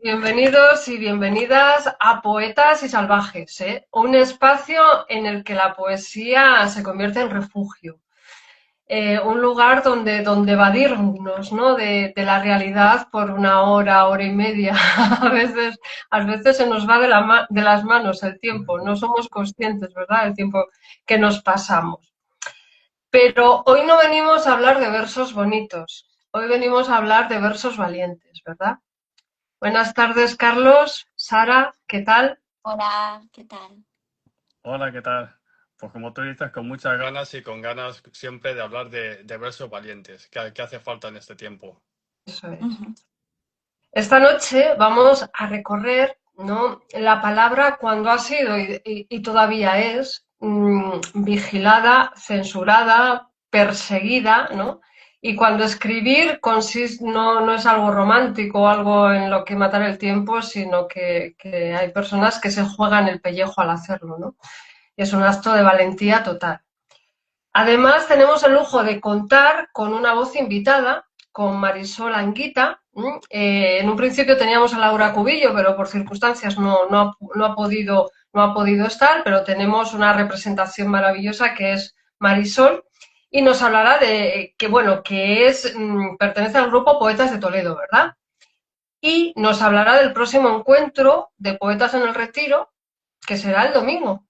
bienvenidos y bienvenidas a Poetas y Salvajes, ¿eh? Un espacio en el que la poesía se convierte en refugio, un lugar donde evadirnos, ¿no? de la realidad por una hora, hora y media. A veces se nos va de las manos el tiempo, no somos conscientes, ¿verdad? El tiempo que nos pasamos. Pero hoy no venimos a hablar de versos bonitos, hoy venimos a hablar de versos valientes, ¿verdad? Buenas tardes, Carlos. Sara, ¿qué tal? Hola, ¿qué tal? Hola, ¿qué tal? Pues como tú dices, con muchas ganas y con ganas siempre de hablar de versos valientes, que hace falta en este tiempo. Eso es. Ujú. Esta noche vamos a recorrer, ¿no? La palabra cuando ha sido y todavía es vigilada, censurada, perseguida, ¿no? Y cuando escribir no es algo romántico o algo en lo que matar el tiempo, sino que hay personas que se juegan el pellejo al hacerlo, ¿no? Y es un acto de valentía total. Además, tenemos el lujo de contar con una voz invitada, con Marisol Anguita. En un principio teníamos a Laura Cubillo, pero por circunstancias no ha podido estar, pero tenemos una representación maravillosa que es Marisol y nos hablará de que, bueno, pertenece al grupo Poetas de Toledo, ¿verdad? Y nos hablará del próximo encuentro de Poetas en el Retiro, que será el domingo.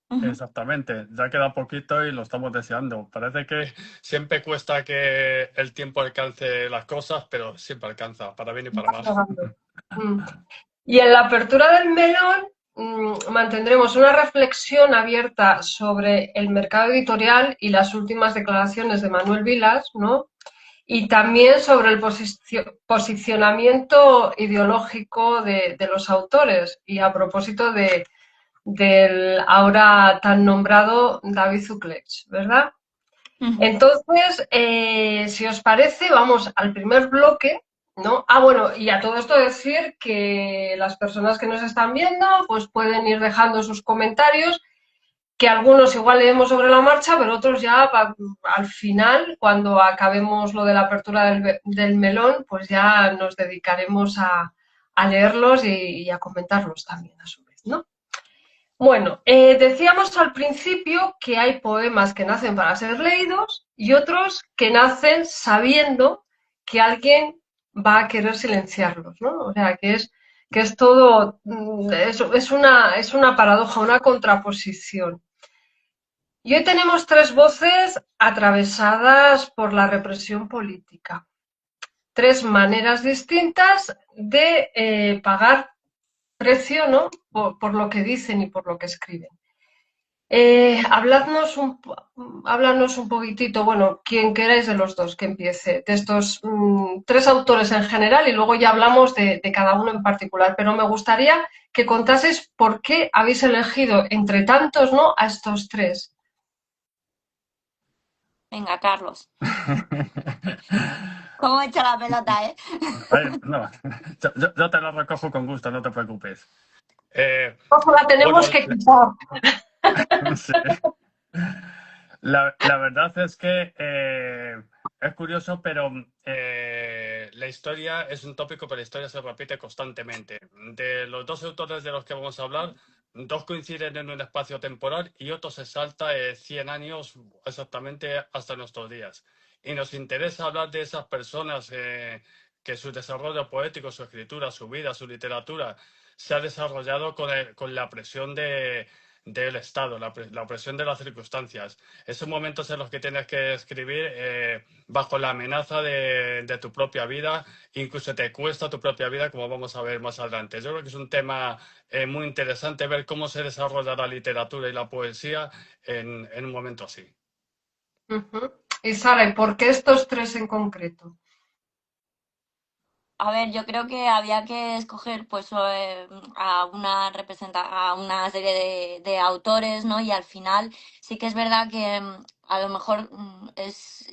Ujú. Exactamente, ya queda poquito y lo estamos deseando. Parece que siempre cuesta que el tiempo alcance las cosas, pero siempre alcanza, para bien y para mal. Mm. Y en la apertura del melón mantendremos una reflexión abierta sobre el mercado editorial y las últimas declaraciones de Manuel Vilas, ¿no? Y también sobre el posicionamiento ideológico de los autores. Y a propósito del ahora tan nombrado David Zuclech, ¿verdad? Ujú. Entonces, si os parece, vamos al primer bloque, ¿no? Ah, bueno, y a todo esto decir que las personas que nos están viendo, pues pueden ir dejando sus comentarios, que algunos igual leemos sobre la marcha, pero otros ya al final, cuando acabemos lo de la apertura del melón, pues ya nos dedicaremos a leerlos y a comentarlos también a su vez, ¿no? Bueno, decíamos al principio que hay poemas que nacen para ser leídos y otros que nacen sabiendo que alguien va a querer silenciarlos, ¿no? O sea, que es todo, es una paradoja, una contraposición. Y hoy tenemos tres voces atravesadas por la represión política, tres maneras distintas de pagar precio, ¿no? Por lo que dicen y por lo que escriben. Háblanos un poquitito, bueno, quien queráis de los dos que empiece, de estos tres autores en general y luego ya hablamos de cada uno en particular, pero me gustaría que contaseis por qué habéis elegido entre tantos, ¿no?, a estos tres. Venga, Carlos. ¿Cómo echa la pelota, eh? Ay, no, yo te lo recojo con gusto, no te preocupes. Ojo, la Bueno, tenemos que quitar. sí. La verdad es que es curioso, pero la historia es un tópico, pero la historia se repite constantemente. De los dos autores de los que vamos a hablar, dos coinciden en un espacio temporal y otro se salta 100 años exactamente hasta nuestros días. Y nos interesa hablar de esas personas que su desarrollo poético, su escritura, su vida, su literatura se ha desarrollado con la presión del Estado, la opresión de las circunstancias. Esos momentos en los que tienes que escribir bajo la amenaza de tu propia vida, incluso te cuesta tu propia vida, como vamos a ver más adelante. Yo creo que es un tema muy interesante ver cómo se desarrolla la literatura y la poesía en un momento así. Ujú. Y Sara, ¿y por qué estos tres en concreto? A ver, yo creo que había que escoger pues a una serie de autores, ¿no? Y al final sí que es verdad que a lo mejor es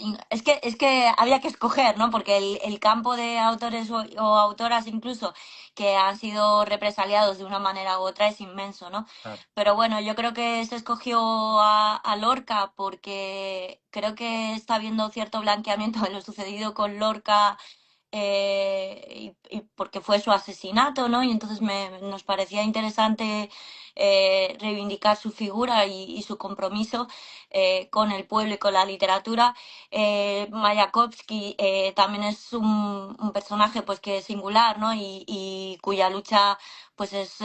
que había que escoger, ¿no? Porque el campo de autores o autoras incluso que han sido represaliados de una manera u otra es inmenso, ¿no? Claro. Pero bueno, yo creo que se escogió a Lorca porque creo que está habiendo cierto blanqueamiento de lo sucedido con Lorca y porque fue su asesinato, ¿no? Y entonces nos parecía interesante reivindicar su figura y su compromiso con el pueblo y con la literatura. Mayakovsky también es un personaje pues que es singular, ¿no? Y cuya lucha pues es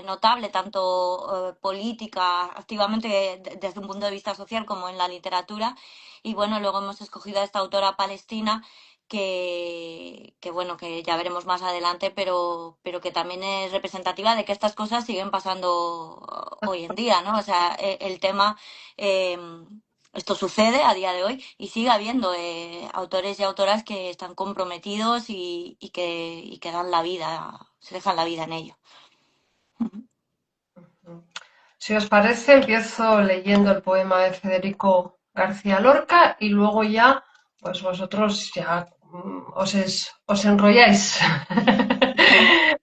notable tanto política, activamente desde un punto de vista social como en la literatura. Y bueno, luego hemos escogido a esta autora palestina que bueno, que ya veremos más adelante, pero que también es representativa de que estas cosas siguen pasando hoy en día, ¿no? O sea, el tema, eh, esto sucede a día de hoy y sigue habiendo autores y autoras que están comprometidos y que dan la vida, se dejan la vida en ello. Si os parece, empiezo leyendo el poema de Federico García Lorca y luego ya, pues vosotros ya os enrolláis.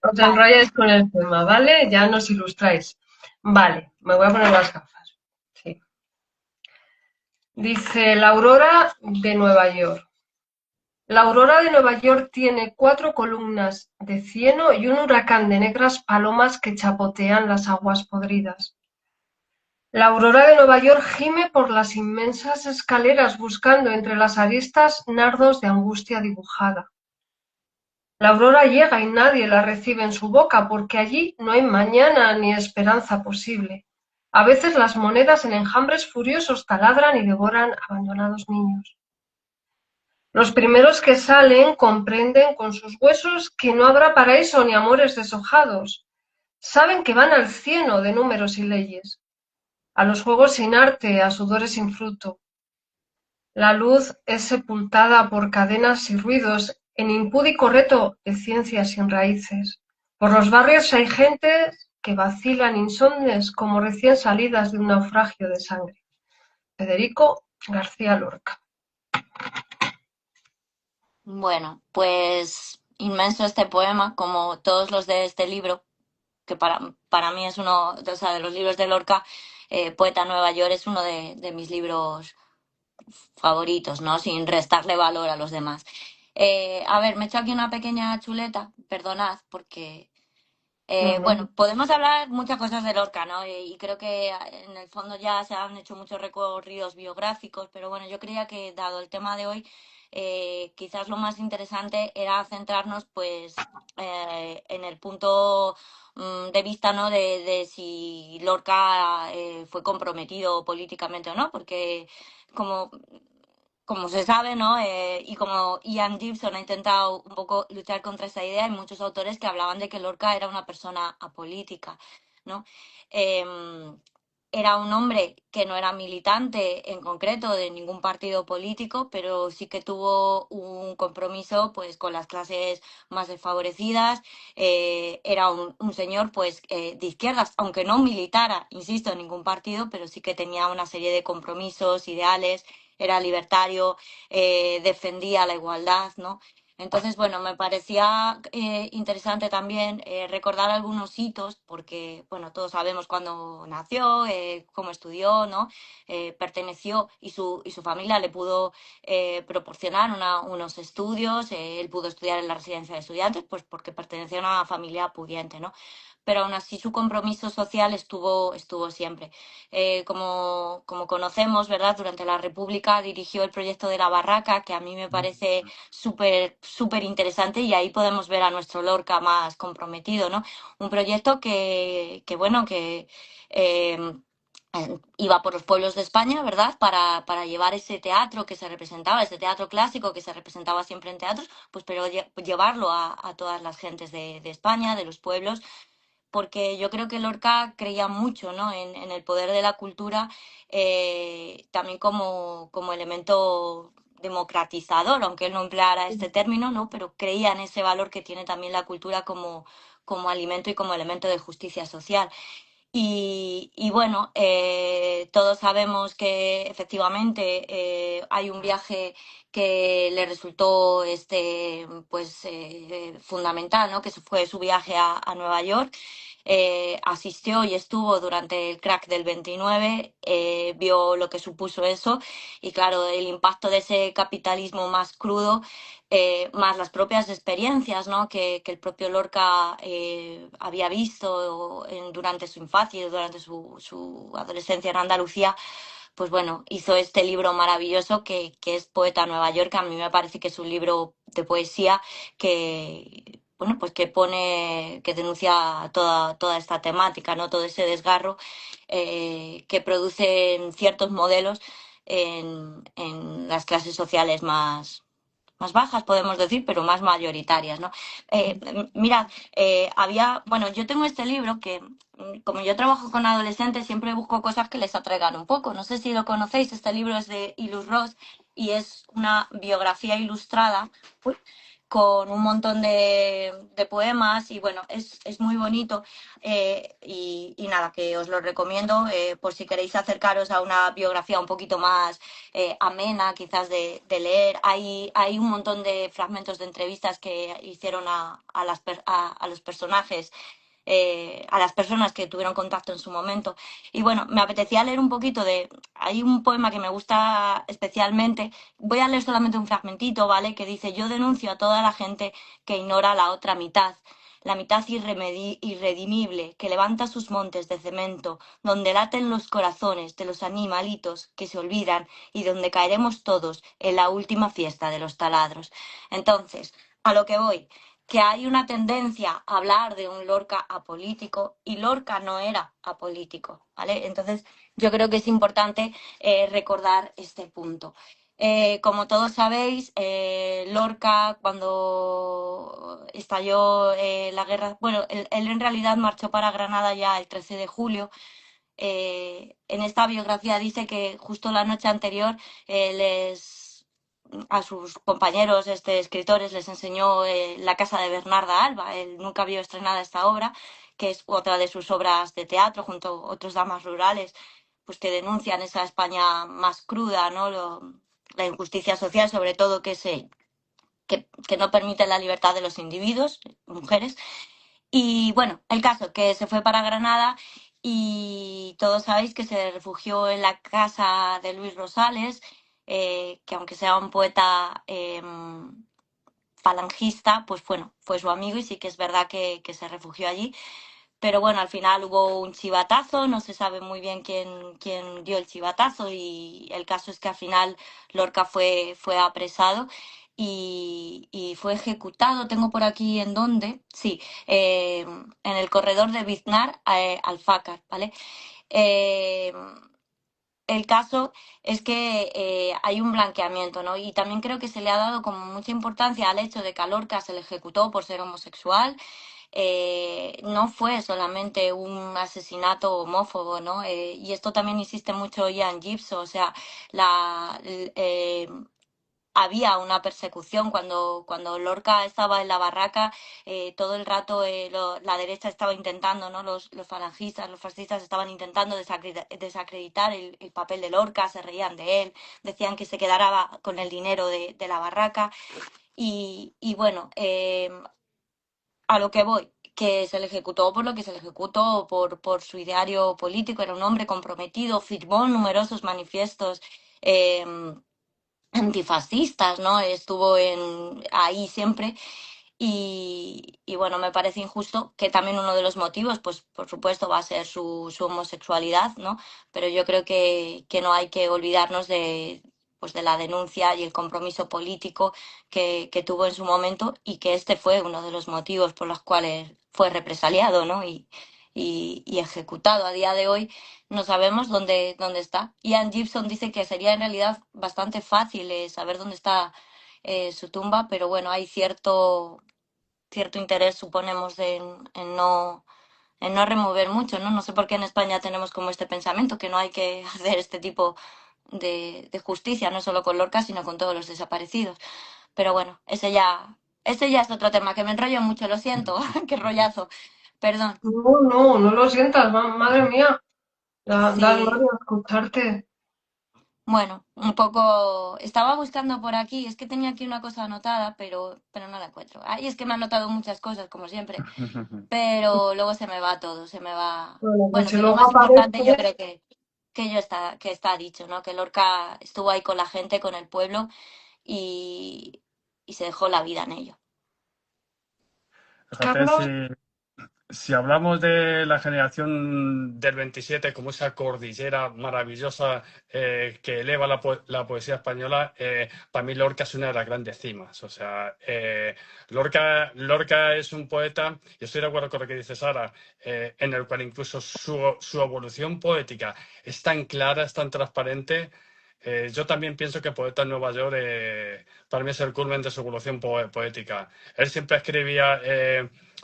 Os Vale. enrolláis con el tema, ¿vale? Ya nos ilustráis. Vale, me voy a poner las gafas. Sí. Dice la aurora de Nueva York. La aurora de Nueva York tiene 4 columnas de cieno y un huracán de negras palomas que chapotean las aguas podridas. La aurora de Nueva York gime por las inmensas escaleras buscando entre las aristas nardos de angustia dibujada. La aurora llega y nadie la recibe en su boca porque allí no hay mañana ni esperanza posible. A veces las monedas en enjambres furiosos taladran y devoran abandonados niños. Los primeros que salen comprenden con sus huesos que no habrá paraíso ni amores deshojados. Saben que van al cieno de números y leyes, a los juegos sin arte, a sudores sin fruto. La luz es sepultada por cadenas y ruidos en impúdico reto de ciencias sin raíces. Por los barrios hay gentes que vacilan insomnes como recién salidas de un naufragio de sangre. Federico García Lorca. Bueno, pues inmenso este poema, como todos los de este libro, que para mí es uno, o sea, de los libros de Lorca, Poeta en Nueva York es uno de mis libros favoritos, ¿no? Sin restarle valor a los demás. A ver, me he hecho aquí una pequeña chuleta, perdonad, porque Ujú. bueno, podemos hablar muchas cosas de Lorca, ¿no? Y creo que en el fondo ya se han hecho muchos recorridos biográficos, pero bueno, yo creía que dado el tema de hoy, quizás lo más interesante era centrarnos pues en el punto de vista, ¿no? De si Lorca fue comprometido políticamente o no, porque como como se sabe, ¿no? Y como Ian Gibson ha intentado un poco luchar contra esa idea, hay muchos autores que hablaban de que Lorca era una persona apolítica, ¿no? Em, Era un hombre que no era militante en concreto de ningún partido político, pero sí que tuvo un compromiso pues con las clases más desfavorecidas. Era un señor pues de izquierdas, aunque no militara, insisto, en ningún partido, pero sí que tenía una serie de compromisos, ideales, era libertario, defendía la igualdad, ¿no? Entonces, bueno, me parecía interesante también recordar algunos hitos, porque, bueno, todos sabemos cuándo nació, cómo estudió, ¿no? Perteneció y su familia le pudo proporcionar unos estudios, él pudo estudiar en la residencia de estudiantes, pues porque pertenecía a una familia pudiente, ¿no? Pero aún así su compromiso social estuvo siempre. Como conocemos, ¿verdad? Durante la República dirigió el proyecto de la Barraca, que a mí me parece súper interesante y ahí podemos ver a nuestro Lorca más comprometido, ¿no? Un proyecto bueno, que iba por los pueblos de España, ¿verdad? Para llevar ese teatro que se representaba, ese teatro clásico que se representaba siempre en teatros, pues pero llevarlo a todas las gentes de España, de los pueblos, porque yo creo que Lorca creía mucho, ¿no? En el poder de la cultura, también como elemento democratizador, aunque él no empleara este término, ¿no? Pero creía en ese valor que tiene también la cultura como alimento y como elemento de justicia social. Y bueno, todos sabemos que efectivamente hay un viaje que le resultó pues fundamental, ¿no? Que fue su viaje a Nueva York. asistió y estuvo durante el crack del 29, vio lo que supuso eso y claro, el impacto de ese capitalismo más crudo, más las propias experiencias, ¿no? que el propio Lorca había visto durante su infancia y durante su adolescencia en Andalucía, pues bueno, hizo este libro maravilloso que es Poeta Nueva York. A mí me parece que es un libro de poesía que, bueno, pues que denuncia toda esta temática, ¿no? Todo ese desgarro que producen ciertos modelos en las clases sociales más bajas, podemos decir, pero más mayoritarias, ¿no? Mirad, bueno, yo tengo este libro que, como yo trabajo con adolescentes, siempre busco cosas que les atraigan un poco. No sé si lo conocéis, este libro es de Ilus Ross y es una biografía ilustrada. Uy, con un montón de poemas y bueno, es muy bonito y nada, que os lo recomiendo por si queréis acercaros a una biografía un poquito más amena quizás de leer. Hay un montón de fragmentos de entrevistas que hicieron a los personajes, a las personas que tuvieron contacto en su momento. Y bueno, me apetecía leer un poquito de... Hay un poema que me gusta especialmente. Voy a leer solamente un fragmentito, ¿vale? Que dice: yo denuncio a toda la gente que ignora la mitad irredimible, que levanta sus montes de cemento, donde laten los corazones de los animalitos que se olvidan y donde caeremos todos en la última fiesta de los taladros. Entonces, a lo que voy, que hay una tendencia a hablar de un Lorca apolítico y Lorca no era apolítico, ¿vale? Entonces, yo creo que es importante recordar este punto. Como todos sabéis, Lorca, cuando estalló la guerra, bueno, él en realidad marchó para Granada ya el 13 de julio. En esta biografía dice que justo la noche anterior a sus compañeros escritores les enseñó La casa de Bernarda Alba. Él nunca vio estrenada esta obra, que es otra de sus obras de teatro, junto a otros dramas rurales, pues que denuncian esa España más cruda, ¿no? La injusticia social, sobre todo, que no permite la libertad de los individuos, mujeres. Y bueno, el caso que se fue para Granada y todos sabéis que se refugió en la casa de Luis Rosales, que aunque sea un poeta falangista, pues bueno, fue su amigo y sí que es verdad que se refugió allí. Pero bueno, al final hubo un chivatazo, no se sabe muy bien quién dio el chivatazo y el caso es que al final Lorca fue apresado y fue ejecutado. Tengo por aquí en dónde, sí, en el corredor de Biznar Alfácar, ¿vale? Eh, el caso es que hay un blanqueamiento, ¿no? Y también creo que se le ha dado como mucha importancia al hecho de que a Lorca se le ejecutó por ser homosexual. No fue solamente un asesinato homófobo, ¿no? Y esto también insiste mucho Ian Gibson, o sea, la, había una persecución cuando Lorca estaba en la barraca, todo el rato la derecha estaba intentando, ¿no? Los falangistas, los fascistas estaban intentando desacreditar el papel de Lorca, se reían de él, decían que se quedara con el dinero de la barraca y bueno, a lo que voy, que se le ejecutó por lo que se le ejecutó, por su ideario político, era un hombre comprometido, firmó numerosos manifiestos eh, antifascistas, ¿no? Estuvo ahí siempre y bueno, me parece injusto que también uno de los motivos, pues por supuesto, va a ser su homosexualidad, ¿no? Pero yo creo que no hay que olvidarnos pues de la denuncia y el compromiso político que tuvo en su momento y que este fue uno de los motivos por los cuales fue represaliado, ¿no? Y ejecutado. A día de hoy no sabemos dónde está. Ian Gibson dice que sería en realidad bastante fácil saber dónde está su tumba, pero bueno, hay cierto interés, suponemos, en no remover mucho, ¿no? No sé por qué en España tenemos como este pensamiento, que no hay que hacer este tipo de justicia, no solo con Lorca, sino con todos los desaparecidos. Pero bueno, ese ya es otro tema, que me enrollo mucho, lo siento, qué rollazo, perdón. No, no, no lo sientas, madre mía. Da Sí, gloria escucharte. Bueno, un poco. Estaba buscando por aquí, es que tenía aquí una cosa anotada, pero no la encuentro. Ay, es que me han anotado muchas cosas, como siempre, pero luego se me va todo, se me va. Bueno, pues Bueno, si que lo luego más importante yo aparece, creo que está dicho, ¿no? Que Lorca estuvo ahí con la gente, con el pueblo y, y se dejó la vida en ello. Fíjate, Carlos, si hablamos de la generación del 27 como esa cordillera maravillosa que eleva la poesía española, para mí Lorca es una de las grandes cimas. O sea, Lorca es un poeta, y estoy de acuerdo con lo que dice Sara, en el cual incluso su evolución poética es tan clara, es tan transparente. Yo también pienso que Poeta en Nueva York para mí es el culmen de su evolución poética. Él siempre escribía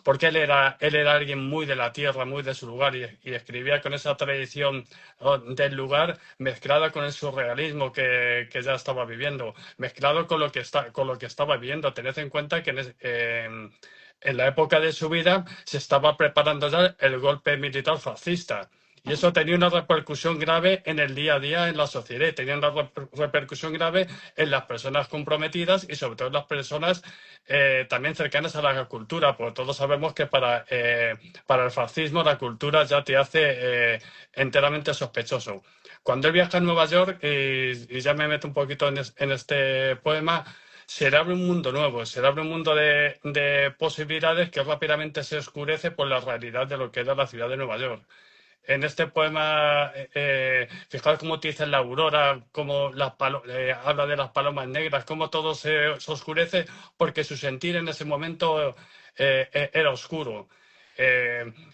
porque él era alguien muy de la tierra, muy de su lugar, y escribía con esa tradición del lugar mezclada con el surrealismo que ya estaba viviendo, mezclado con lo que estaba viviendo. Tened en cuenta que en la época de su vida se estaba preparando ya el golpe militar fascista. Y eso tenía una repercusión grave en el día a día en la sociedad, y tenía una repercusión grave en las personas comprometidas y sobre todo en las personas también cercanas a la cultura, porque todos sabemos que para el fascismo la cultura ya te hace enteramente sospechoso. Cuando él viaja a Nueva York, y ya me meto un poquito en este poema, se le abre un mundo nuevo, se le abre un mundo de posibilidades que rápidamente se oscurece por la realidad de lo que era la ciudad de Nueva York. En este poema, fijaos cómo utiliza la aurora, cómo habla de las palomas negras, cómo todo se oscurece porque su sentir en ese momento era oscuro.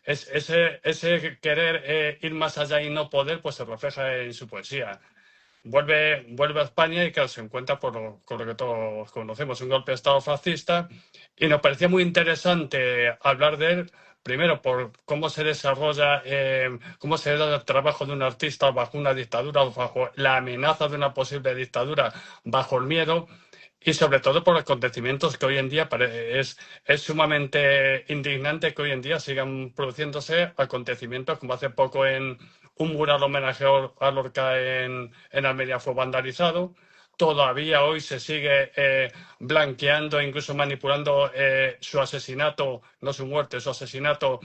Ese querer ir más allá y no poder, pues se refleja en su poesía. Vuelve a España y claro, se encuentra con lo que todos conocemos, un golpe de Estado fascista, y nos parecía muy interesante hablar de él, primero por cómo se desarrolla, cómo se da el trabajo de un artista bajo una dictadura, bajo la amenaza de una posible dictadura, bajo el miedo, y sobre todo por los acontecimientos que hoy en día es sumamente indignante que hoy en día sigan produciéndose acontecimientos como hace poco en un mural homenaje a Lorca en Almería fue vandalizado. Todavía hoy se sigue blanqueando e incluso manipulando su asesinato, no su muerte, su asesinato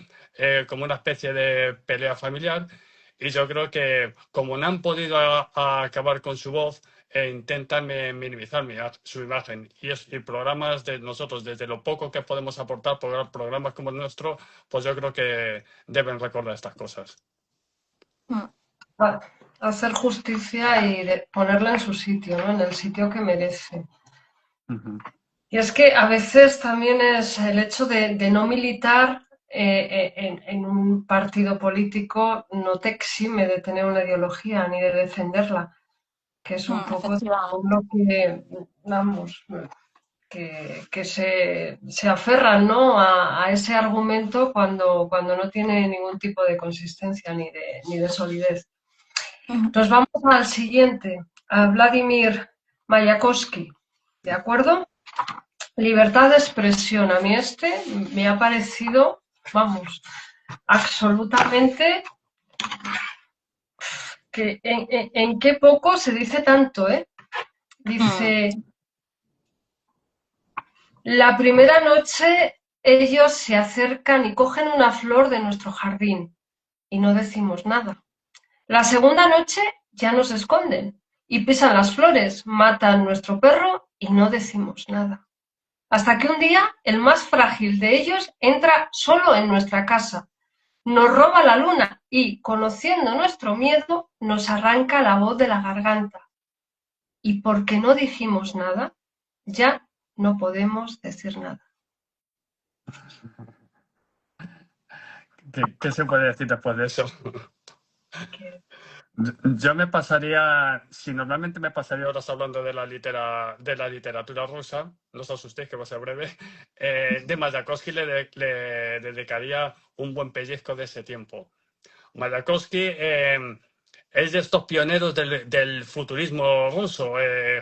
como una especie de pelea familiar. Y yo creo que como no han podido acabar con su voz, intentan minimizar su imagen. Y programas de nosotros, desde lo poco que podemos aportar, programas como el nuestro, pues yo creo que deben recordar estas cosas. Mm, a- hacer justicia y ponerla en su sitio, ¿no? En el sitio que merece. Ujú. Y es que a veces también es el hecho de no militar en un partido político no te exime de tener una ideología ni de defenderla, que es un poco efectivamente. lo que, vamos, que se aferran, ¿no? a ese argumento cuando no tiene ningún tipo de consistencia ni de solidez. Ujú. Entonces vamos al siguiente, a Vladimir Mayakovsky, ¿de acuerdo? Libertad de expresión. A mí este me ha parecido, vamos, absolutamente que en qué poco se dice tanto, ¿eh? Mm, Dice, la primera noche ellos se acercan y cogen una flor de nuestro jardín y no decimos nada. La segunda noche ya nos esconden y pisan las flores, matan nuestro perro y no decimos nada. Hasta que un día el más frágil de ellos entra solo en nuestra casa, nos roba la luna y, conociendo nuestro miedo, nos arranca la voz de la garganta. Y porque no dijimos nada, ya no podemos decir nada. ¿Qué se puede decir después de eso? Que, Yo me pasaría, si normalmente me pasaría horas hablando de la literatura rusa, no os asustéis que va a ser breve, de Mayakovsky le dedicaría un buen pellizco de ese tiempo. Mayakovsky es de estos pioneros del futurismo ruso,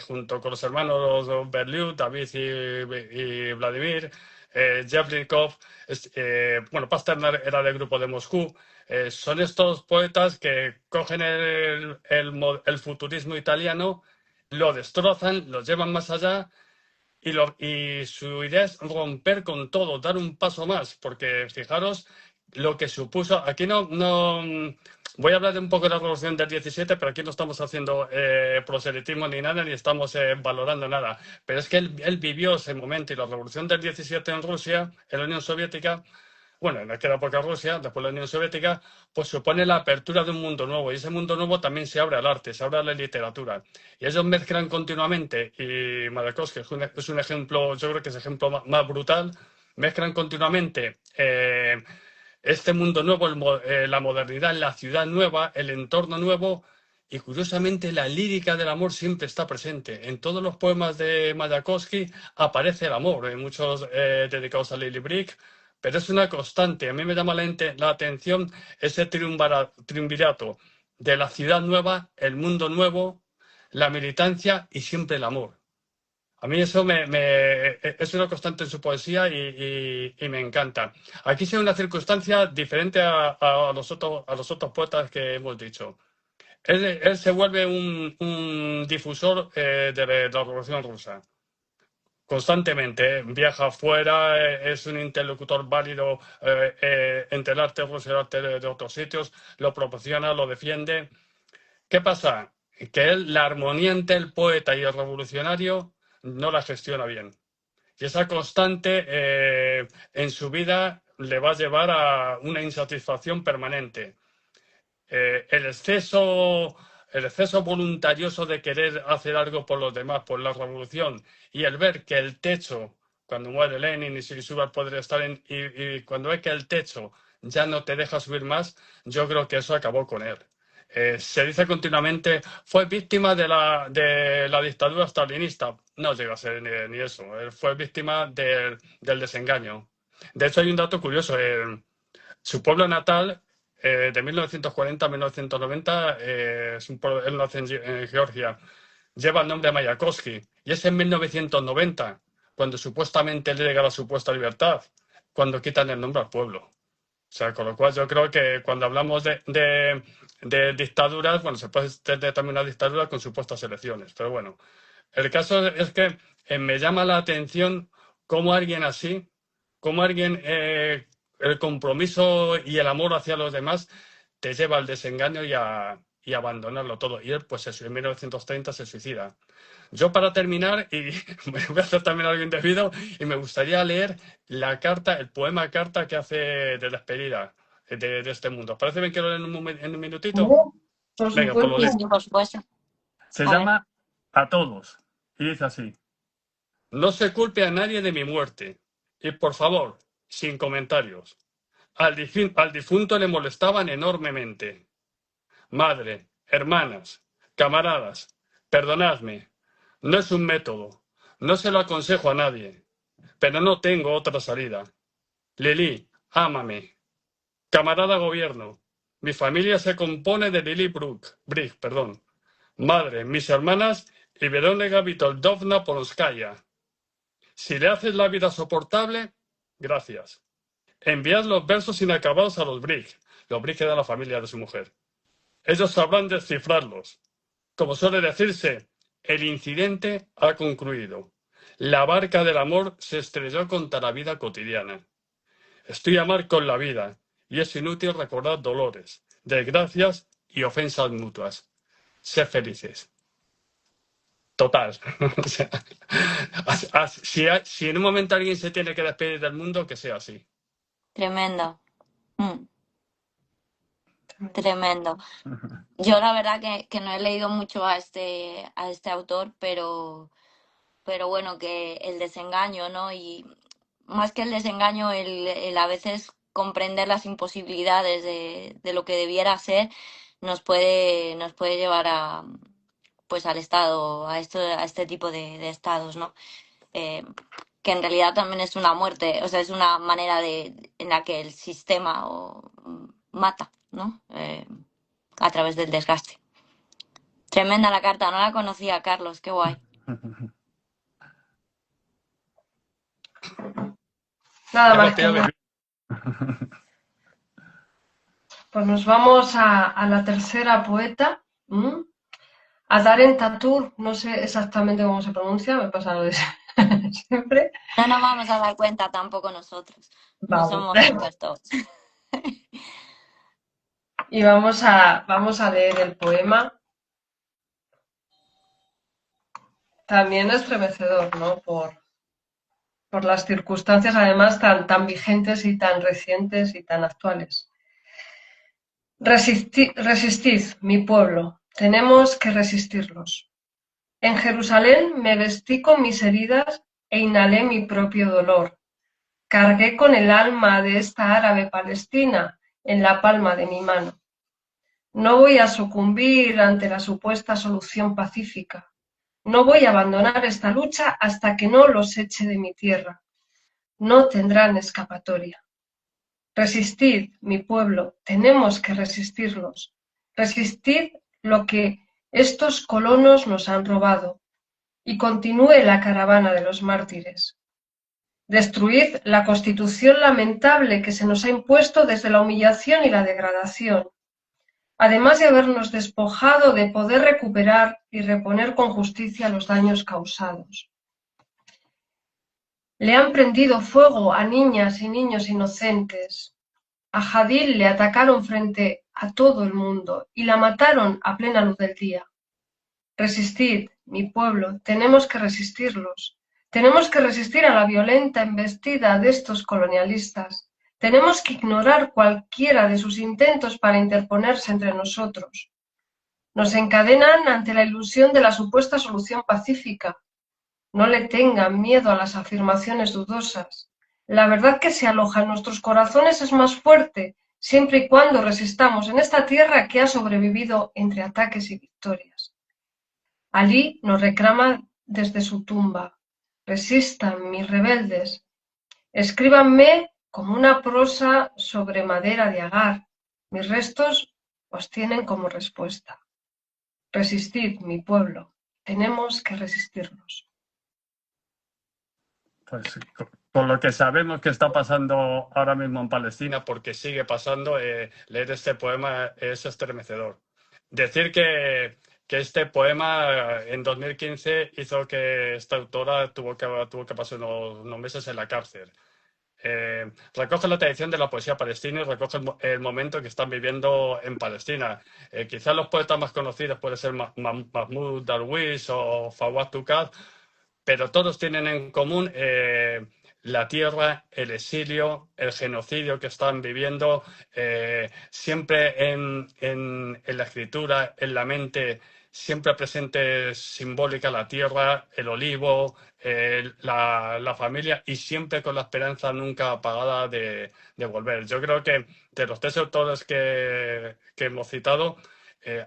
junto con los hermanos Berliot, David y Vladimir. Yevlikov, bueno, Pasternak era del grupo de Moscú. Son estos poetas que cogen el futurismo italiano, lo destrozan, lo llevan más allá y su idea es romper con todo, dar un paso más, porque fijaros lo que supuso. Aquí no voy a hablar de un poco de la Revolución del 17, pero aquí no estamos haciendo proselitismo ni nada, ni estamos valorando nada. Pero es que él vivió ese momento y la Revolución del 17 en Rusia, en la Unión Soviética, bueno, en aquella época Rusia, después la Unión Soviética, pues supone la apertura de un mundo nuevo. Y ese mundo nuevo también se abre al arte, se abre a la literatura. Y ellos mezclan continuamente, y Mayakovsky es un ejemplo, yo creo que es el ejemplo más brutal, mezclan continuamente este mundo nuevo, la modernidad, la ciudad nueva, el entorno nuevo. Y curiosamente la lírica del amor siempre está presente. En todos los poemas de Mayakovsky aparece el amor, en muchos dedicados a Lily Brick, pero es una constante. A mí me llama la atención ese triunvirato de la ciudad nueva, el mundo nuevo, la militancia y siempre el amor. A mí eso es una constante en su poesía y me encanta. Aquí sí hay una circunstancia diferente a los otros poetas que hemos dicho. Él se vuelve un difusor de la Revolución Rusa. Constantemente, viaja afuera, es un interlocutor válido entre el arte ruso y el arte de otros sitios, lo proporciona, lo defiende. ¿Qué pasa? Que él, la armonía entre el poeta y el revolucionario no la gestiona bien. Y esa constante en su vida le va a llevar a una insatisfacción permanente. El exceso voluntarioso de querer hacer algo por los demás, por la revolución, y el ver que el techo, cuando muere Lenin y se sube al poder Stalin, y cuando ve que el techo ya no te deja subir más, yo creo que eso acabó con él. Se dice continuamente, fue víctima de la dictadura stalinista. No llega a ser ni eso. Él fue víctima del desengaño. De hecho, hay un dato curioso. Su pueblo natal, de 1940 a 1990, él nace en Georgia, lleva el nombre de Mayakovsky. Y es en 1990, cuando supuestamente le llega la supuesta libertad, cuando quitan el nombre al pueblo. O sea, con lo cual yo creo que cuando hablamos de dictaduras, bueno, se puede tener también una dictadura con supuestas elecciones. Pero bueno, el caso es que me llama la atención cómo alguien así, cómo alguien, el compromiso y el amor hacia los demás te lleva al desengaño y a abandonarlo todo. Y él, pues eso, en 1930 se suicida. Yo para terminar, y me voy a hacer también algo indebido, y me gustaría leer la carta, el poema carta que hace de despedida de este mundo. ¿Parece bien que lo lea en un minutito? Por Venga, pues lo supuesto. leo. Sí, por supuesto. Se A ver. llama A todos, y dice así. No se culpe a nadie de mi muerte. Y por favor, sin comentarios. Al difunto le molestaban enormemente. Madre, hermanas, camaradas, perdonadme. No es un método. No se lo aconsejo a nadie. Pero no tengo otra salida. Lili, ámame. Camarada gobierno. Mi familia se compone de Lili Brick, perdón. Madre, mis hermanas y Verónica Vitoldovna Polonskaya. Si le haces la vida soportable, gracias. Enviad los versos inacabados a los Brick que da la familia de su mujer. Ellos sabrán descifrarlos. Como suele decirse, el incidente ha concluido. La barca del amor se estrelló contra la vida cotidiana. Estoy a mar con la vida, y es inútil recordar dolores, desgracias y ofensas mutuas. Sed felices. Total. O sea, si en un momento alguien se tiene que despedir del mundo, que sea así. Tremendo. Mm, tremendo. Yo la verdad que no he leído mucho a este autor, pero bueno, que el desengaño, ¿no? Y más que el desengaño, el a veces comprender las imposibilidades de lo que debiera ser, nos puede llevar a, pues al estado, a este tipo de estados, ¿no? Eh, que en realidad también es una muerte, o sea, es una manera en la que el sistema mata, ¿no? A través del desgaste. Tremenda la carta, no la conocía, Carlos, qué guay. Nada, Hemos tenido Marquina. que... Pues nos vamos a la tercera poeta, a Darren Tatur, no sé exactamente cómo se pronuncia, me pasa lo de siempre. No nos vamos a dar cuenta tampoco nosotros. No Vamos. somos expertos. Y vamos a leer el poema. También estremecedor, ¿no? Por las circunstancias además tan vigentes y tan recientes y tan actuales. Resistid, mi pueblo, tenemos que resistirlos. En Jerusalén me vestí con mis heridas e inhalé mi propio dolor. Cargué con el alma de esta árabe palestina en la palma de mi mano. No voy a sucumbir ante la supuesta solución pacífica. No voy a abandonar esta lucha hasta que no los eche de mi tierra. No tendrán escapatoria. Resistid, mi pueblo, tenemos que resistirlos. Resistid lo que estos colonos nos han robado y continúe la caravana de los mártires. Destruid la constitución lamentable que se nos ha impuesto desde la humillación y la degradación, además de habernos despojado de poder recuperar y reponer con justicia los daños causados. Le han prendido fuego a niñas y niños inocentes. A Jadil le atacaron frente a todo el mundo y la mataron a plena luz del día. Resistid, mi pueblo, tenemos que resistirlos. Tenemos que resistir a la violenta embestida de estos colonialistas. Tenemos que ignorar cualquiera de sus intentos para interponerse entre nosotros. Nos encadenan ante la ilusión de la supuesta solución pacífica. No le tengan miedo a las afirmaciones dudosas. La verdad que se aloja en nuestros corazones es más fuerte, siempre y cuando resistamos en esta tierra que ha sobrevivido entre ataques y victorias. Alí nos reclama desde su tumba. Resistan, mis rebeldes. Escríbanme como una prosa sobre madera de agar. Mis restos os tienen como respuesta. Resistid, mi pueblo. Tenemos que resistirnos. Pues, con lo que sabemos que está pasando ahora mismo en Palestina, porque sigue pasando, leer este poema es estremecedor. Decir que este poema en 2015 hizo que esta autora tuvo que pasar unos meses en la cárcel. Recoge la tradición de la poesía palestina y recoge el momento que están viviendo en Palestina. Quizás los poetas más conocidos pueden ser Mahmoud Darwish o Fawad Tukad, pero todos tienen en común la tierra, el exilio, el genocidio que están viviendo, siempre en la escritura, en la mente, siempre presente simbólica la tierra, el olivo, la familia y siempre con la esperanza nunca apagada de volver. Yo creo que de los tres autores que hemos citado,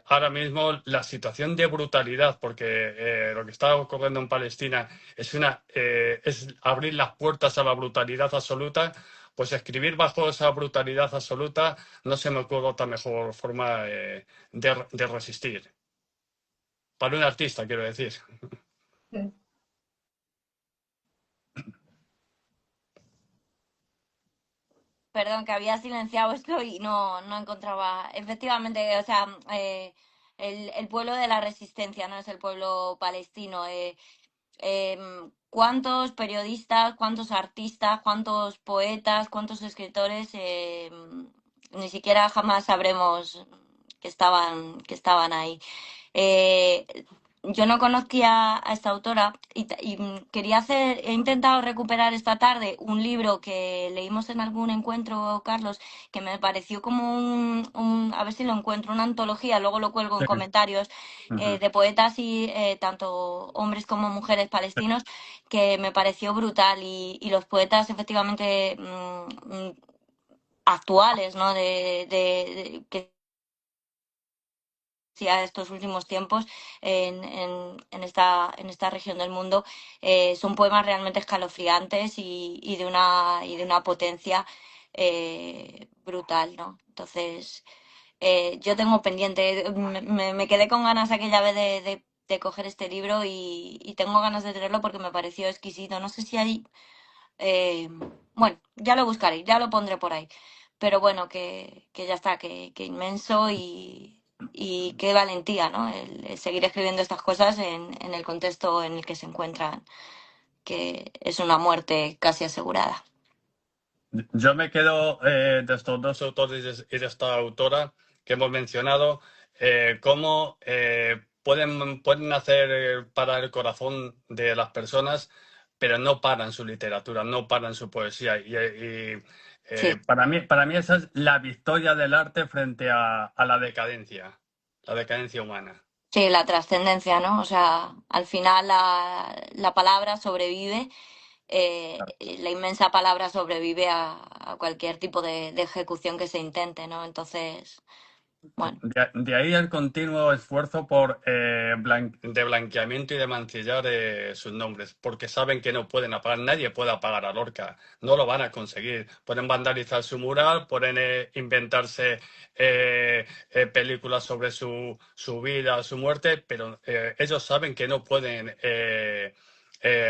ahora mismo la situación de brutalidad, porque lo que está ocurriendo en Palestina es abrir las puertas a la brutalidad absoluta, pues escribir bajo esa brutalidad absoluta no se me ocurre otra mejor forma de resistir. Para un artista, quiero decir. Sí. Perdón, que había silenciado esto y no encontraba. Efectivamente, o sea, el pueblo de la resistencia, no es el pueblo palestino. ¿Cuántos periodistas, cuántos artistas, cuántos poetas, cuántos escritores ni siquiera jamás sabremos que estaban ahí? Yo no conocía a esta autora y he intentado recuperar esta tarde un libro que leímos en algún encuentro, Carlos, que me pareció como a ver si lo encuentro, una antología, luego lo cuelgo en comentarios, de poetas y tanto hombres como mujeres palestinos, que me pareció brutal y los poetas efectivamente actuales, ¿no? Que estos últimos tiempos en esta región del mundo, son poemas realmente escalofriantes y de una potencia brutal, ¿no? Entonces, yo tengo pendiente, me quedé con ganas aquella vez de coger este libro y tengo ganas de tenerlo porque me pareció exquisito. No sé si hay Eh, bueno, ya lo buscaré, ya lo pondré por ahí. Pero bueno, que ya está, que inmenso y qué valentía, ¿no? El seguir escribiendo estas cosas en el contexto en el que se encuentran, que es una muerte casi asegurada. Yo me quedo de estos dos autores y de esta autora que hemos mencionado, cómo pueden hacer parar el corazón de las personas, pero no paran su literatura, no paran su poesía. Sí, Para mí esa es la victoria del arte frente a la decadencia humana. sí, la trascendencia, ¿no? O sea, al final la palabra sobrevive, la inmensa palabra sobrevive a cualquier tipo de ejecución que se intente, ¿no? Entonces, bueno. De ahí el continuo esfuerzo por de blanqueamiento y de mancillar sus nombres, porque saben que no pueden apagar, nadie puede apagar a Lorca, no lo van a conseguir. Pueden vandalizar su mural, pueden inventarse películas sobre su vida, su muerte, pero ellos saben que no pueden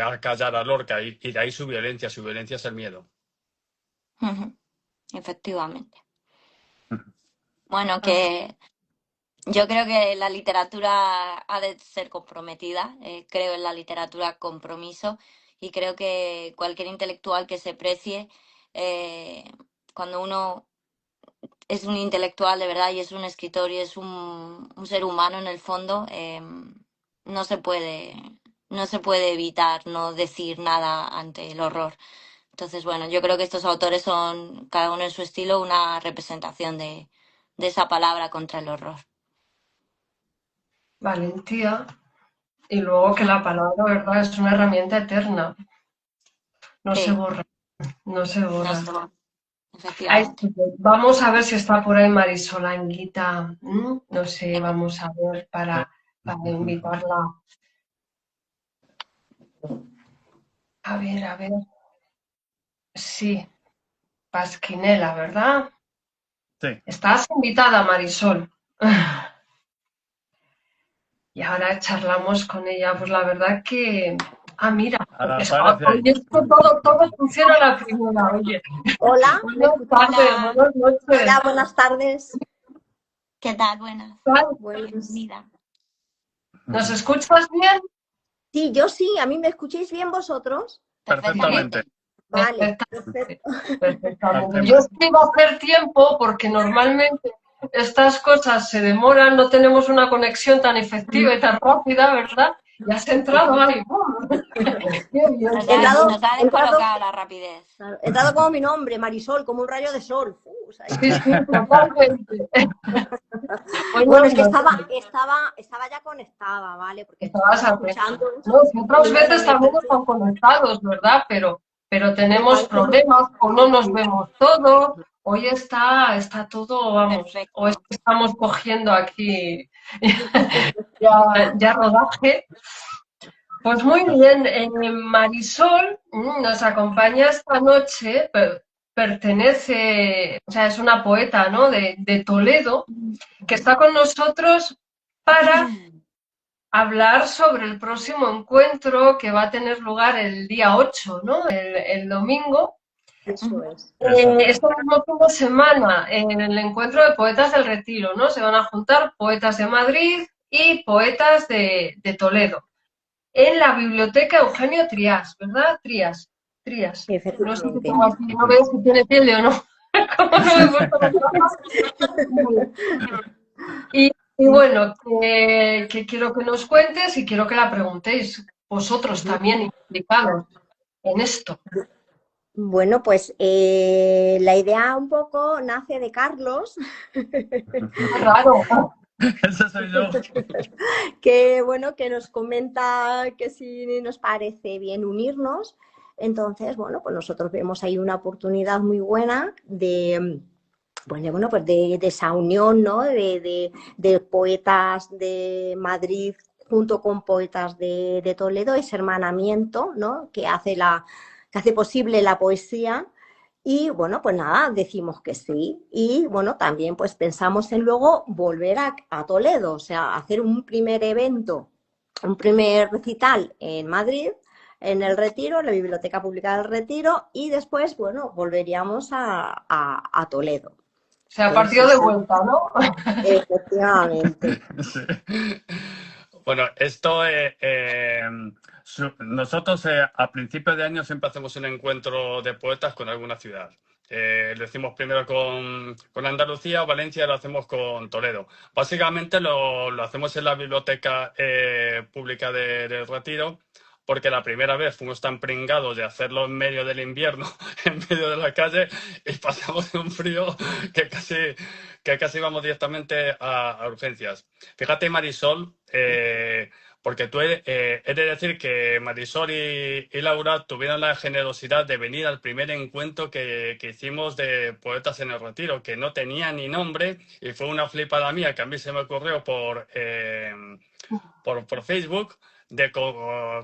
acallar a Lorca y de ahí su violencia es el miedo. Ujú, efectivamente. Bueno, que yo creo que la literatura ha de ser comprometida, creo en la literatura compromiso y creo que cualquier intelectual que se precie, eh, cuando uno es un intelectual de verdad y es un escritor y es un ser humano en el fondo, no se puede, no se puede evitar no decir nada ante el horror. Entonces, bueno, yo creo que estos autores son, cada uno en su estilo, una representación de esa palabra contra el horror. Valentía. Y luego que la palabra, ¿verdad? Es una herramienta eterna. No se Sí, borra, no se no borra. sé, Ahí efectivamente. sí, vamos a ver si está por ahí Marisol Anguita. No sé, vamos a ver para invitarla. A ver, a ver. Sí, Pasquinela, ¿verdad? Sí, Estás invitada, Marisol. Y ahora charlamos con ella. Pues la verdad que. Ah, mira, ahora aparece hoy ahí. esto todo funciona a la primera, oye. Hola, ¿me Buenas escucháis? tardes, Hola, buenas noches. Hola, buenas tardes. ¿qué tal? Buenas. Pues Bienvenida. ¿Nos escuchas bien? sí, yo sí, a mí me escucháis bien vosotros. Perfectamente. Perfectamente. Vale, Perfectamente, perfecto. perfectamente. Yo es que iba a hacer tiempo porque normalmente estas cosas se demoran, no tenemos una conexión tan efectiva y tan rápida, ¿verdad? Y has entrado ahí. ¡Bum! Qué bien, Nos qué ha, bien. nos ha He entrado, descolocado la rapidez. claro, he entrado como mi nombre, Marisol, como un rayo de sol. Sí, sí, totalmente. Bueno, Buenas es que noches. estaba ya conectada, ¿vale? Porque Estabas estaba atenta. escuchando No, si otras y no veces sabía también qué hacer. están conectados, ¿verdad? Pero Me tenemos parece muy problemas o no nos vemos todos. Hoy está todo, vamos, o es Perfecto. que estamos cogiendo aquí ya rodaje. Pues muy bien, Marisol nos acompaña esta noche, pertenece, o sea, es una poeta, ¿no? De Toledo, que está con nosotros para hablar sobre el próximo encuentro que va a tener lugar el día 8, ¿no? El domingo. Eso es. Este mismo fin de semana, en el encuentro de poetas del Retiro, ¿no? Se van a juntar poetas de Madrid y poetas de Toledo, en la biblioteca Eugenio Trías, ¿verdad? Trías. No sé si Efectivamente. tengo aquí, no veo si tiene tilde o no. ¿Cómo no me he puesto los gafas? Y bueno, que quiero que nos cuentes y quiero que la preguntéis vosotros también implicados en esto. Bueno, pues la idea un poco nace de Carlos, Qué raro. Ese soy yo. que bueno, que nos comenta que si nos parece bien unirnos. Entonces, bueno, pues nosotros vemos ahí una oportunidad muy buena de esa unión, ¿no? De poetas de Madrid junto con poetas de Toledo, ese hermanamiento, ¿no? Que hace posible la poesía. Y bueno, pues nada, decimos que sí. Y bueno, también pues pensamos en luego volver a Toledo, o sea, hacer un primer evento, un primer recital en Madrid en el Retiro, en la Biblioteca Pública del Retiro, y después, bueno, volveríamos a Toledo. Se ha Entonces, partido sí, de sí, vuelta, ¿no? efectivamente. Sí. Bueno, esto, nosotros a principios de año siempre hacemos un encuentro de poetas con alguna ciudad. Lo hicimos primero con Andalucía, Valencia, lo hacemos con Toledo. Básicamente lo hacemos en la Biblioteca Pública de Retiro, porque la primera vez fuimos tan pringados de hacerlo en medio del invierno, en medio de la calle, y pasamos un frío que casi vamos directamente a urgencias. Fíjate, Marisol, porque tú he de decir que Marisol y Laura tuvieron la generosidad de venir al primer encuentro que hicimos de Poetas en el Retiro, que no tenía ni nombre, y fue una flipada mía que a mí se me ocurrió por Facebook de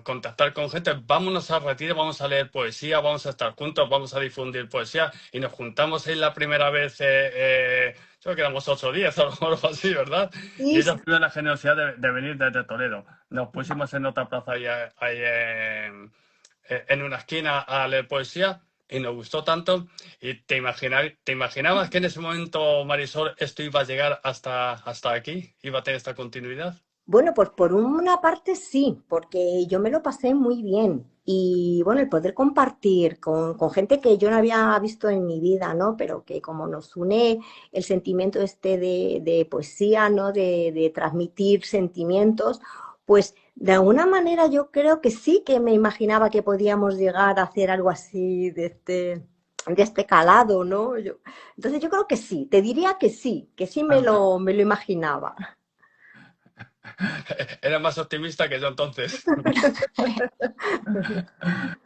contactar con gente. Vámonos al Retiro, vamos a leer poesía, vamos a estar juntos, vamos a difundir poesía, y nos juntamos ahí la primera vez. Creo que éramos 8 días o algo así, ¿verdad? Y Sí, ellos tuvieron la generosidad de venir desde Toledo. Nos pusimos en otra plaza ahí en una esquina a leer poesía, y nos gustó tanto. Y te imaginabas que en ese momento, Marisol, esto iba a llegar hasta aquí, iba a tener esta continuidad. bueno, pues por una parte sí, porque yo me lo pasé muy bien. Y bueno, el poder compartir con gente que yo no había visto en mi vida, ¿no? Pero que como nos une el sentimiento este de poesía, ¿no? De transmitir sentimientos, pues de alguna manera yo creo que sí que me imaginaba que podíamos llegar a hacer algo así de este calado, ¿no? Entonces yo creo que sí, te diría que sí me lo imaginaba. Era más optimista que yo entonces.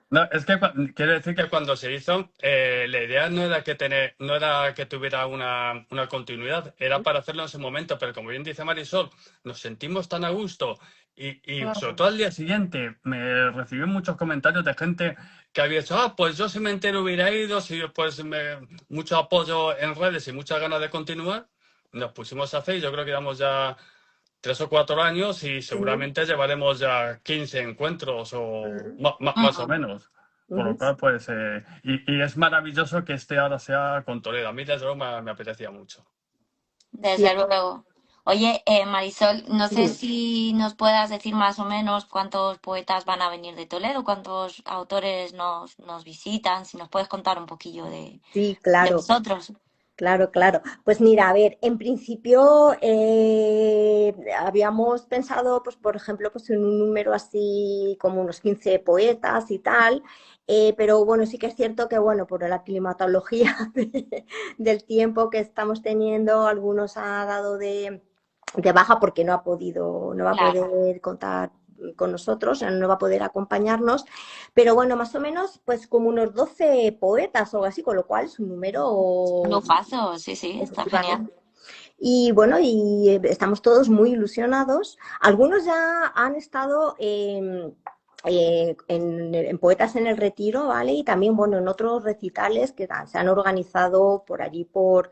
No, es que quiero decir que cuando se hizo, la idea no era que tuviera una continuidad, era para hacerlo en ese momento, pero como bien dice Marisol, nos sentimos tan a gusto, y sobre Claro. todo al día siguiente me recibí muchos comentarios de gente que había dicho, pues yo si me entero hubiera ido, si pues mucho apoyo en redes y muchas ganas de continuar. Nos pusimos a hacer, y yo creo que llevamos ya 3 o 4 años, y Sí. seguramente llevaremos ya 15 encuentros o Ujú, más o menos. Por lo ujú. cual, pues, y es maravilloso que este ahora sea con Toledo. A mí, desde luego, me apetecía mucho. Sí, Desde luego. Oye, Marisol, no sé dime. si nos puedas decir más o menos cuántos poetas van a venir de Toledo, cuántos autores nos visitan, si nos puedes contar un poquillo Sí, de claro. vosotros. Claro, claro. Pues mira, a ver, en principio habíamos pensado, pues por ejemplo, pues en un número así como unos 15 poetas y tal, pero bueno, sí que es cierto que bueno, por la climatología del tiempo que estamos teniendo, algunos ha dado de baja porque no va a Claro, poder contar con nosotros, no va a poder acompañarnos, pero bueno, más o menos pues como unos 12 poetas o así, con lo cual es un número lujazo, sí, sí, está genial. efectivamente. Y bueno, y estamos todos muy ilusionados. Algunos ya han estado en Poetas en el Retiro, ¿vale? Y también, bueno, en otros recitales que se han organizado por allí, por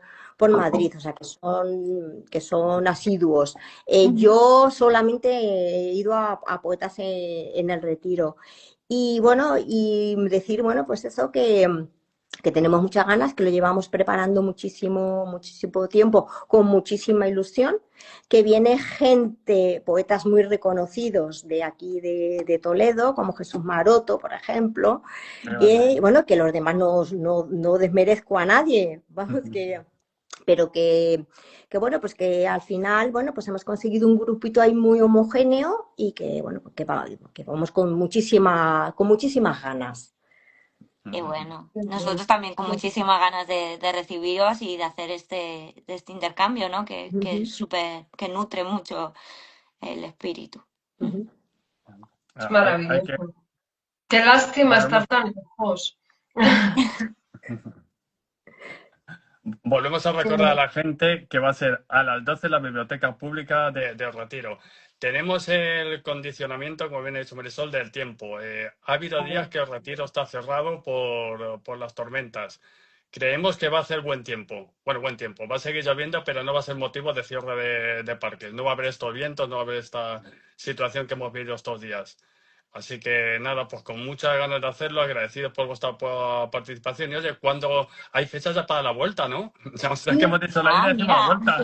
Madrid, o sea, que son asiduos. Ujú. Yo solamente he ido a Poetas en el Retiro. Y bueno, y decir, bueno, pues eso que tenemos muchas ganas, que lo llevamos preparando muchísimo, muchísimo tiempo, con muchísima ilusión, que viene gente, poetas muy reconocidos de aquí de Toledo, como Jesús Maroto, por ejemplo, Qué bueno. y bueno, que los demás no desmerezco a nadie, vamos, pero bueno, pues que al final, bueno, pues hemos conseguido un grupito ahí muy homogéneo y que, bueno, que vamos con muchísimas ganas. Y bueno, nosotros también con muchísimas ganas de recibiros y de hacer de este intercambio, ¿no? Que es súper, que nutre mucho el espíritu. Mm. Es Hay que maravilloso. Qué lástima volvemos, estar tan lejos. volvemos a recordar a la gente que va a ser a las 12 en la Biblioteca Pública de Retiro. Tenemos el condicionamiento, como bien ha dicho Marisol, del tiempo. Ha habido días que el Retiro está cerrado por las tormentas. Creemos que va a hacer buen tiempo. Bueno, buen tiempo. Va a seguir lloviendo, pero no va a ser motivo de cierre de parques. No va a haber estos vientos, no va a haber esta situación que hemos vivido estos días. Así que nada, pues con muchas ganas de hacerlo, agradecidos por vuestra participación. Y oye, ¿cuándo hay fechas ya para la vuelta, no? O sea, es que Sí, hemos dicho la ida y decimos la Mira, vuelta.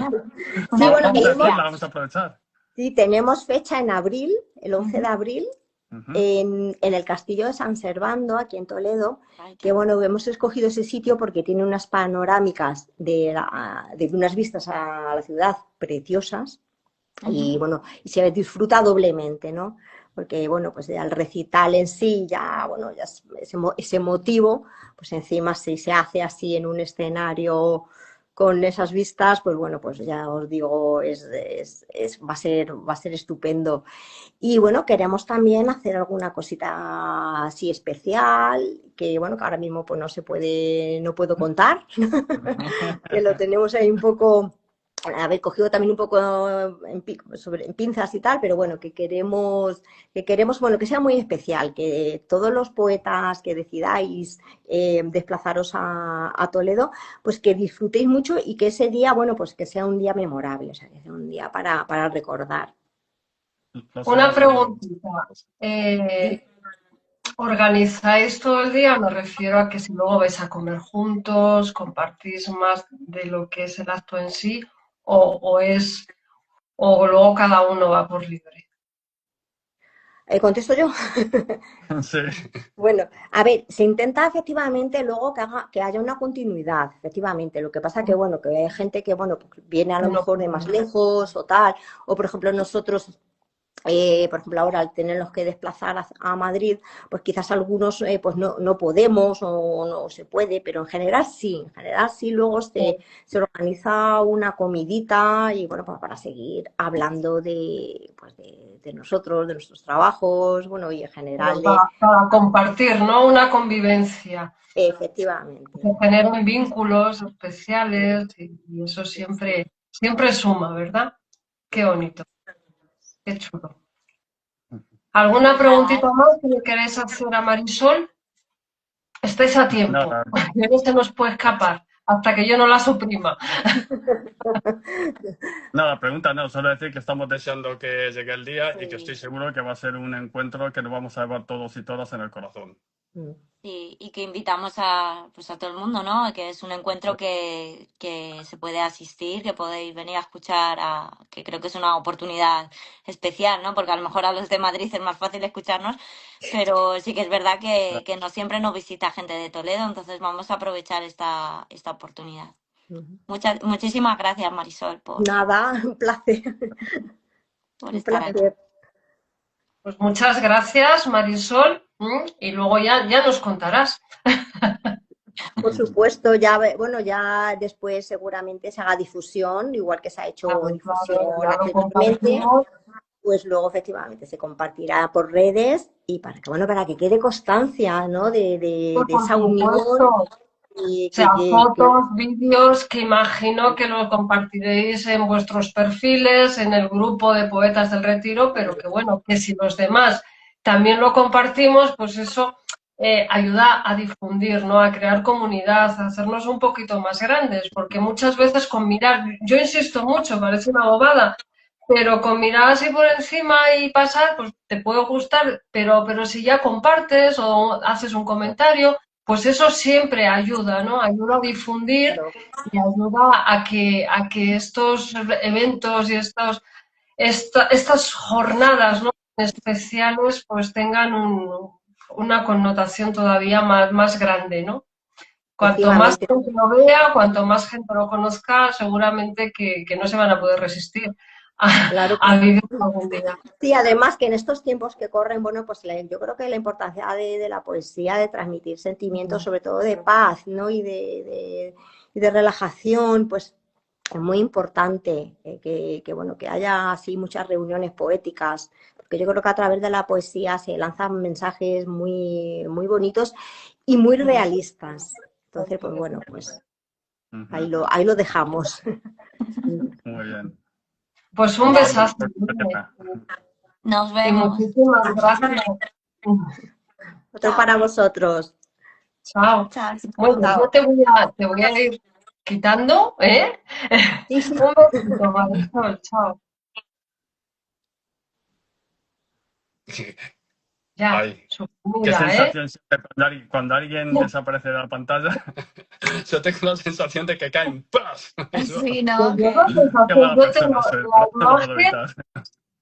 sí, una bueno, Vamos a primicia. decirla, vamos a aprovechar. sí, tenemos fecha en abril, el 11 de abril, Ujú. en el Castillo de San Servando, aquí en Toledo, Ay, que bueno, hemos escogido ese sitio porque tiene unas panorámicas de unas vistas a la ciudad preciosas y bueno, y se disfruta doblemente, ¿no? Porque bueno, pues al recital en sí, ya, bueno, ya ese motivo, pues encima si se hace así en un escenario con esas vistas, pues bueno, pues ya os digo, va a ser estupendo. Y bueno, queremos también hacer alguna cosita así especial, que bueno, que ahora mismo pues no se puede, no puedo contar, que lo tenemos ahí un poco, haber cogido también un poco en pinzas y tal, pero bueno, que queremos, bueno, que sea muy especial, que todos los poetas que decidáis desplazaros a Toledo, pues que disfrutéis mucho y que ese día, bueno, pues que sea un día memorable, o sea, que sea un día para recordar. Una preguntita. Di- ¿Organizáis todo el día? Me refiero a que si luego vais a comer juntos, compartís más de lo que es el acto en sí, o luego cada uno va por libre. ¿Contesto yo? Sí. Bueno, a ver, se intenta efectivamente luego que haya una continuidad, efectivamente. Lo que pasa que, bueno, que hay gente que, bueno, pues viene a lo No, mejor de más lejos o tal, o por ejemplo nosotros, por ejemplo ahora al tenernos que desplazar a Madrid, pues quizás algunos pues no podemos o no se puede, pero en general sí luego se organiza una comidita y bueno, pues para seguir hablando pues de nosotros, de nuestros trabajos, bueno, y en pero general para compartir, ¿no? Una convivencia. efectivamente. Se generan vínculos especiales y eso siempre suma, ¿verdad? Qué bonito, qué chulo. ¿Alguna Pues nada, preguntita más que le queréis hacer a Marisol? Estáis a tiempo, Nada, no se nos puede escapar hasta que yo no la suprima. nada, pregunta no, solo decir que estamos deseando que llegue el día y que estoy sí. seguro que va a ser un encuentro que nos vamos a llevar todos y todas en el corazón. Mm. Sí, y que invitamos a, pues a todo el mundo, ¿no? Que es un encuentro que se puede asistir, que podéis venir a escuchar, que creo que es una oportunidad especial, ¿no? Porque a lo mejor a los de Madrid es más fácil escucharnos, pero sí que es verdad que no siempre nos visita gente de Toledo, entonces vamos a aprovechar esta oportunidad. Muchísimas gracias, Marisol, Nada, un placer, por un estar aquí. placer. Pues muchas gracias, Marisol, y luego ya nos contarás. Por supuesto, ya, bueno, ya después seguramente se haga difusión, igual que se ha hecho Claro, difusión ya lo anteriormente, compartimos. pues luego efectivamente se compartirá por redes y para que, bueno, para que quede constancia, ¿no? Pues De por esa unión supuesto, y sea fotos, vídeos, que imagino que lo compartiréis en vuestros perfiles, en el grupo de Poetas del Retiro, pero que bueno, que si los demás también lo compartimos, pues eso ayuda a difundir, ¿no? A crear comunidad, a hacernos un poquito más grandes, porque muchas veces con mirar, yo insisto mucho, parece una bobada, pero con mirar así por encima y pasar, pues te puede gustar, pero si ya compartes o haces un comentario, pues eso siempre ayuda, ¿no? Ayuda a difundir claro, y ayuda a que estos eventos y estas jornadas, ¿no? Especiales pues tengan una connotación todavía más grande, ¿no? Cuanto más efectivamente. gente lo vea, cuanto más gente lo conozca, seguramente que no se van a poder resistir Claro que a vivir algún día. sí, además que en estos tiempos que corren, bueno, pues yo creo que la importancia de la poesía, de transmitir sentimientos, sobre todo de paz, ¿no? Y de relajación, pues es muy importante bueno, que haya así muchas reuniones poéticas, porque yo creo que a través de la poesía se lanzan mensajes muy bonitos y muy realistas. Entonces, pues bueno, pues ahí lo dejamos. Muy bien. Pues un Pues nada, besazo. Nos Y vemos. muchísimas gracias. Otro para vosotros. Chao. Chao. Bueno, Chao. yo te voy a ir quitando, ¿eh? Sí, sí. Un besito, Marisol. Chao. Ya, Ay, qué suprimida, ¿eh? sensación siempre cuando alguien desaparece de la pantalla. Yo tengo la sensación de que caen. ¡Paz! Sí, Pues ¿no? yo Que... la Qué sensación, mala persona soy, pero no lo puedo evitar.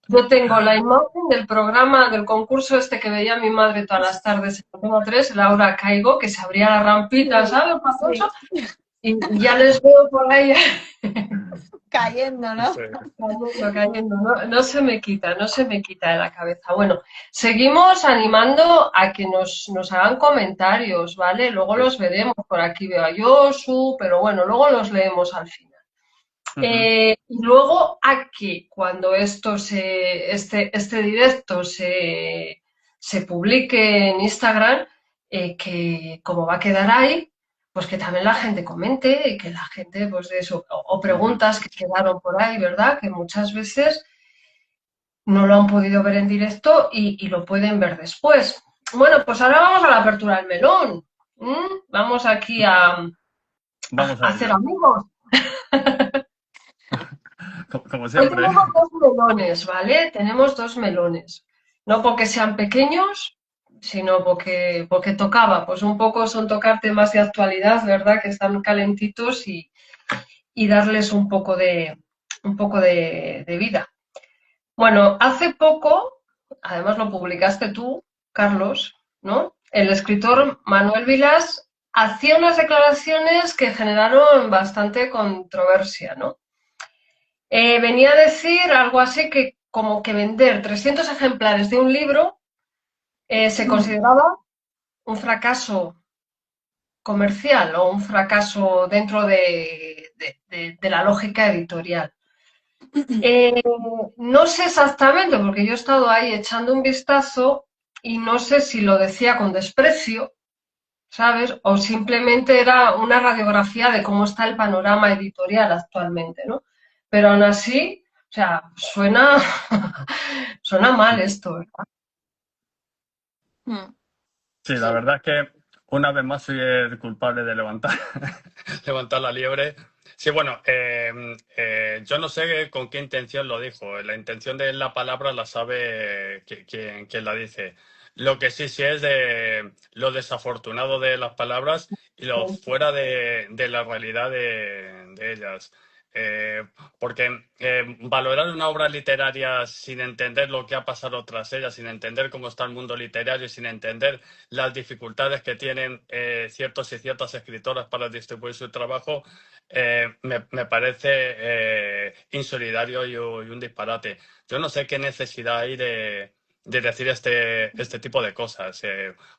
yo tengo la imagen del programa, del concurso este que veía mi madre todas las tardes en Antena 3, Laura Caigo, que se abría la rampita, ¿sabes? Famoso, Sí, y ya les veo por ahí cayendo, ¿no? Sí. cayendo, cayendo. No, no se me quita, no se me quita de la cabeza. Bueno, seguimos animando a que nos hagan comentarios, ¿vale? Luego Sí. los veremos. Por aquí veo a Josu, pero bueno, luego los leemos al final. Y luego a que cuando este directo se publique en Instagram, que como va a quedar ahí, pues que también la gente comente y que la gente, pues de eso, o preguntas que quedaron por ahí, ¿verdad? Que muchas veces no lo han podido ver en directo y lo pueden ver después. Bueno, pues ahora vamos a la apertura del melón. Vamos aquí a Vamos a hacer ello. amigos. Como Hoy siempre. tenemos dos melones, ¿vale? Tenemos dos melones. No porque sean pequeños, sino porque tocaba. Pues un poco son tocar temas de actualidad, ¿verdad? Que están calentitos y darles un poco de vida. Bueno, hace poco, además lo publicaste tú, Carlos, ¿no? El escritor Manuel Vilas hacía unas declaraciones que generaron bastante controversia, ¿no? Venía a decir algo así que como que vender 300 ejemplares de un libro se consideraba un fracaso comercial o un fracaso dentro de la lógica editorial. No sé exactamente, porque yo he estado ahí echando un vistazo y no sé si lo decía con desprecio, ¿sabes? O simplemente era una radiografía de cómo está el panorama editorial actualmente, ¿no? Pero aún así, o sea, suena mal esto, ¿verdad? Mm. Sí, la verdad es que una vez más soy el culpable de levantar, levantar la liebre. Sí, bueno, yo no sé con qué intención lo dijo. La intención de la palabra la sabe quien la dice. Lo que sí es de lo desafortunado de las palabras y lo fuera de la realidad de ellas. Eh, Porque valorar una obra literaria sin entender lo que ha pasado tras ella, sin entender cómo está el mundo literario y sin entender las dificultades que tienen ciertos y ciertas escritoras para distribuir su trabajo, me parece insolidario y un disparate. Yo no sé qué necesidad hay de decir este tipo de cosas,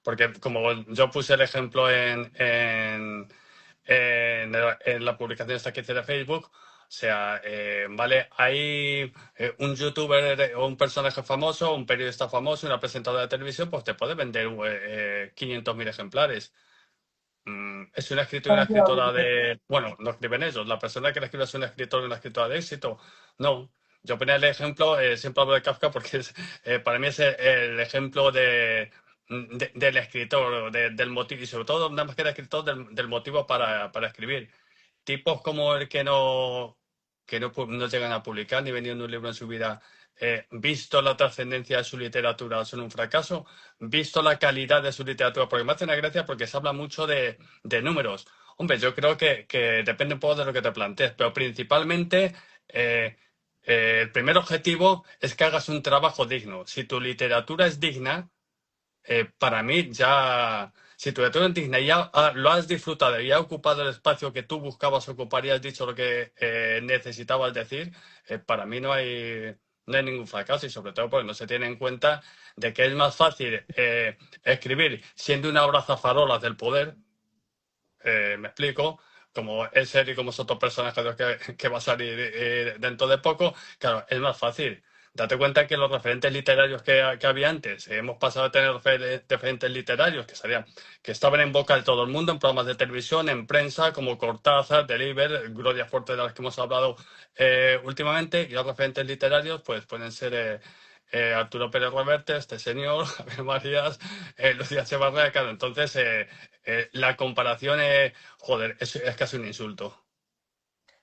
porque como yo puse el ejemplo en la publicación esta que hice de Facebook, o sea, vale, hay un youtuber o un personaje famoso, un periodista famoso, una presentadora de televisión, pues te puede vender 500.000 ejemplares. Es una escritora y una escritora de... Bueno, no escriben ellos. La persona que la escribe es una escritora y una escritora de éxito. No. Yo ponía el ejemplo, siempre hablo de Kafka porque para mí es el ejemplo del escritor, del motivo, y sobre todo, nada más que del escritor, del motivo para escribir. Tipos como el que no llegan a publicar ni vendiendo un libro en su vida, visto la trascendencia de su literatura, son un fracaso, visto la calidad de su literatura, porque me hace una gracia porque se habla mucho de números. Hombre, yo creo que depende un poco de lo que te plantees, pero principalmente el primer objetivo es que hagas un trabajo digno. Si tu literatura es digna, para mí ya, si tu lectura es digna y ya lo has disfrutado y ha ocupado el espacio que tú buscabas ocupar y has dicho lo que necesitabas decir, para mí no hay ningún fracaso y sobre todo porque no se tiene en cuenta de que es más fácil escribir siendo una abrazafarolas del poder, me explico, como es él y como es otro personaje de los que va a salir dentro de poco, claro, es más fácil. Date cuenta que los referentes literarios que había antes, hemos pasado a tener referentes literarios que estaban en boca de todo el mundo, en programas de televisión, en prensa, como Cortázar, Deliber, Gloria Fuerte, de las que hemos hablado últimamente, y los referentes literarios pues pueden ser Arturo Pérez Reverte, este señor, Javier Marías, Lucía Echevarría, claro, entonces la comparación joder, es casi un insulto.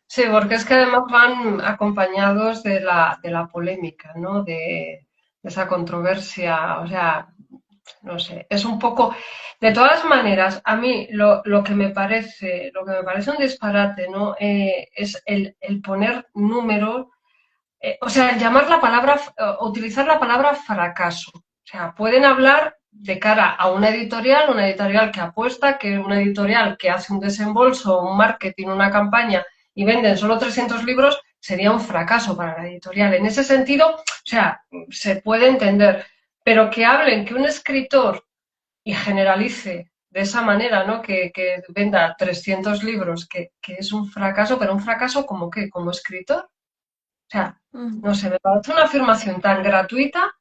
Sí, porque es que además van acompañados de la polémica, ¿no? De esa controversia. O sea, no sé, es un poco... De todas maneras, a mí lo que me parece, un disparate, ¿no? Es el poner números, o sea, llamar la palabra, utilizar la palabra fracaso. O sea, pueden hablar de cara a una editorial que apuesta, que una editorial que hace un desembolso, un marketing, una campaña y venden solo 300 libros, sería un fracaso para la editorial. En ese sentido, o sea, se puede entender, pero que hablen que un escritor y generalice de esa manera, ¿no? Que venda 300 libros, que es un fracaso, pero un fracaso como qué, como escritor. O sea, Ujú. no sé, me parece una afirmación tan gratuita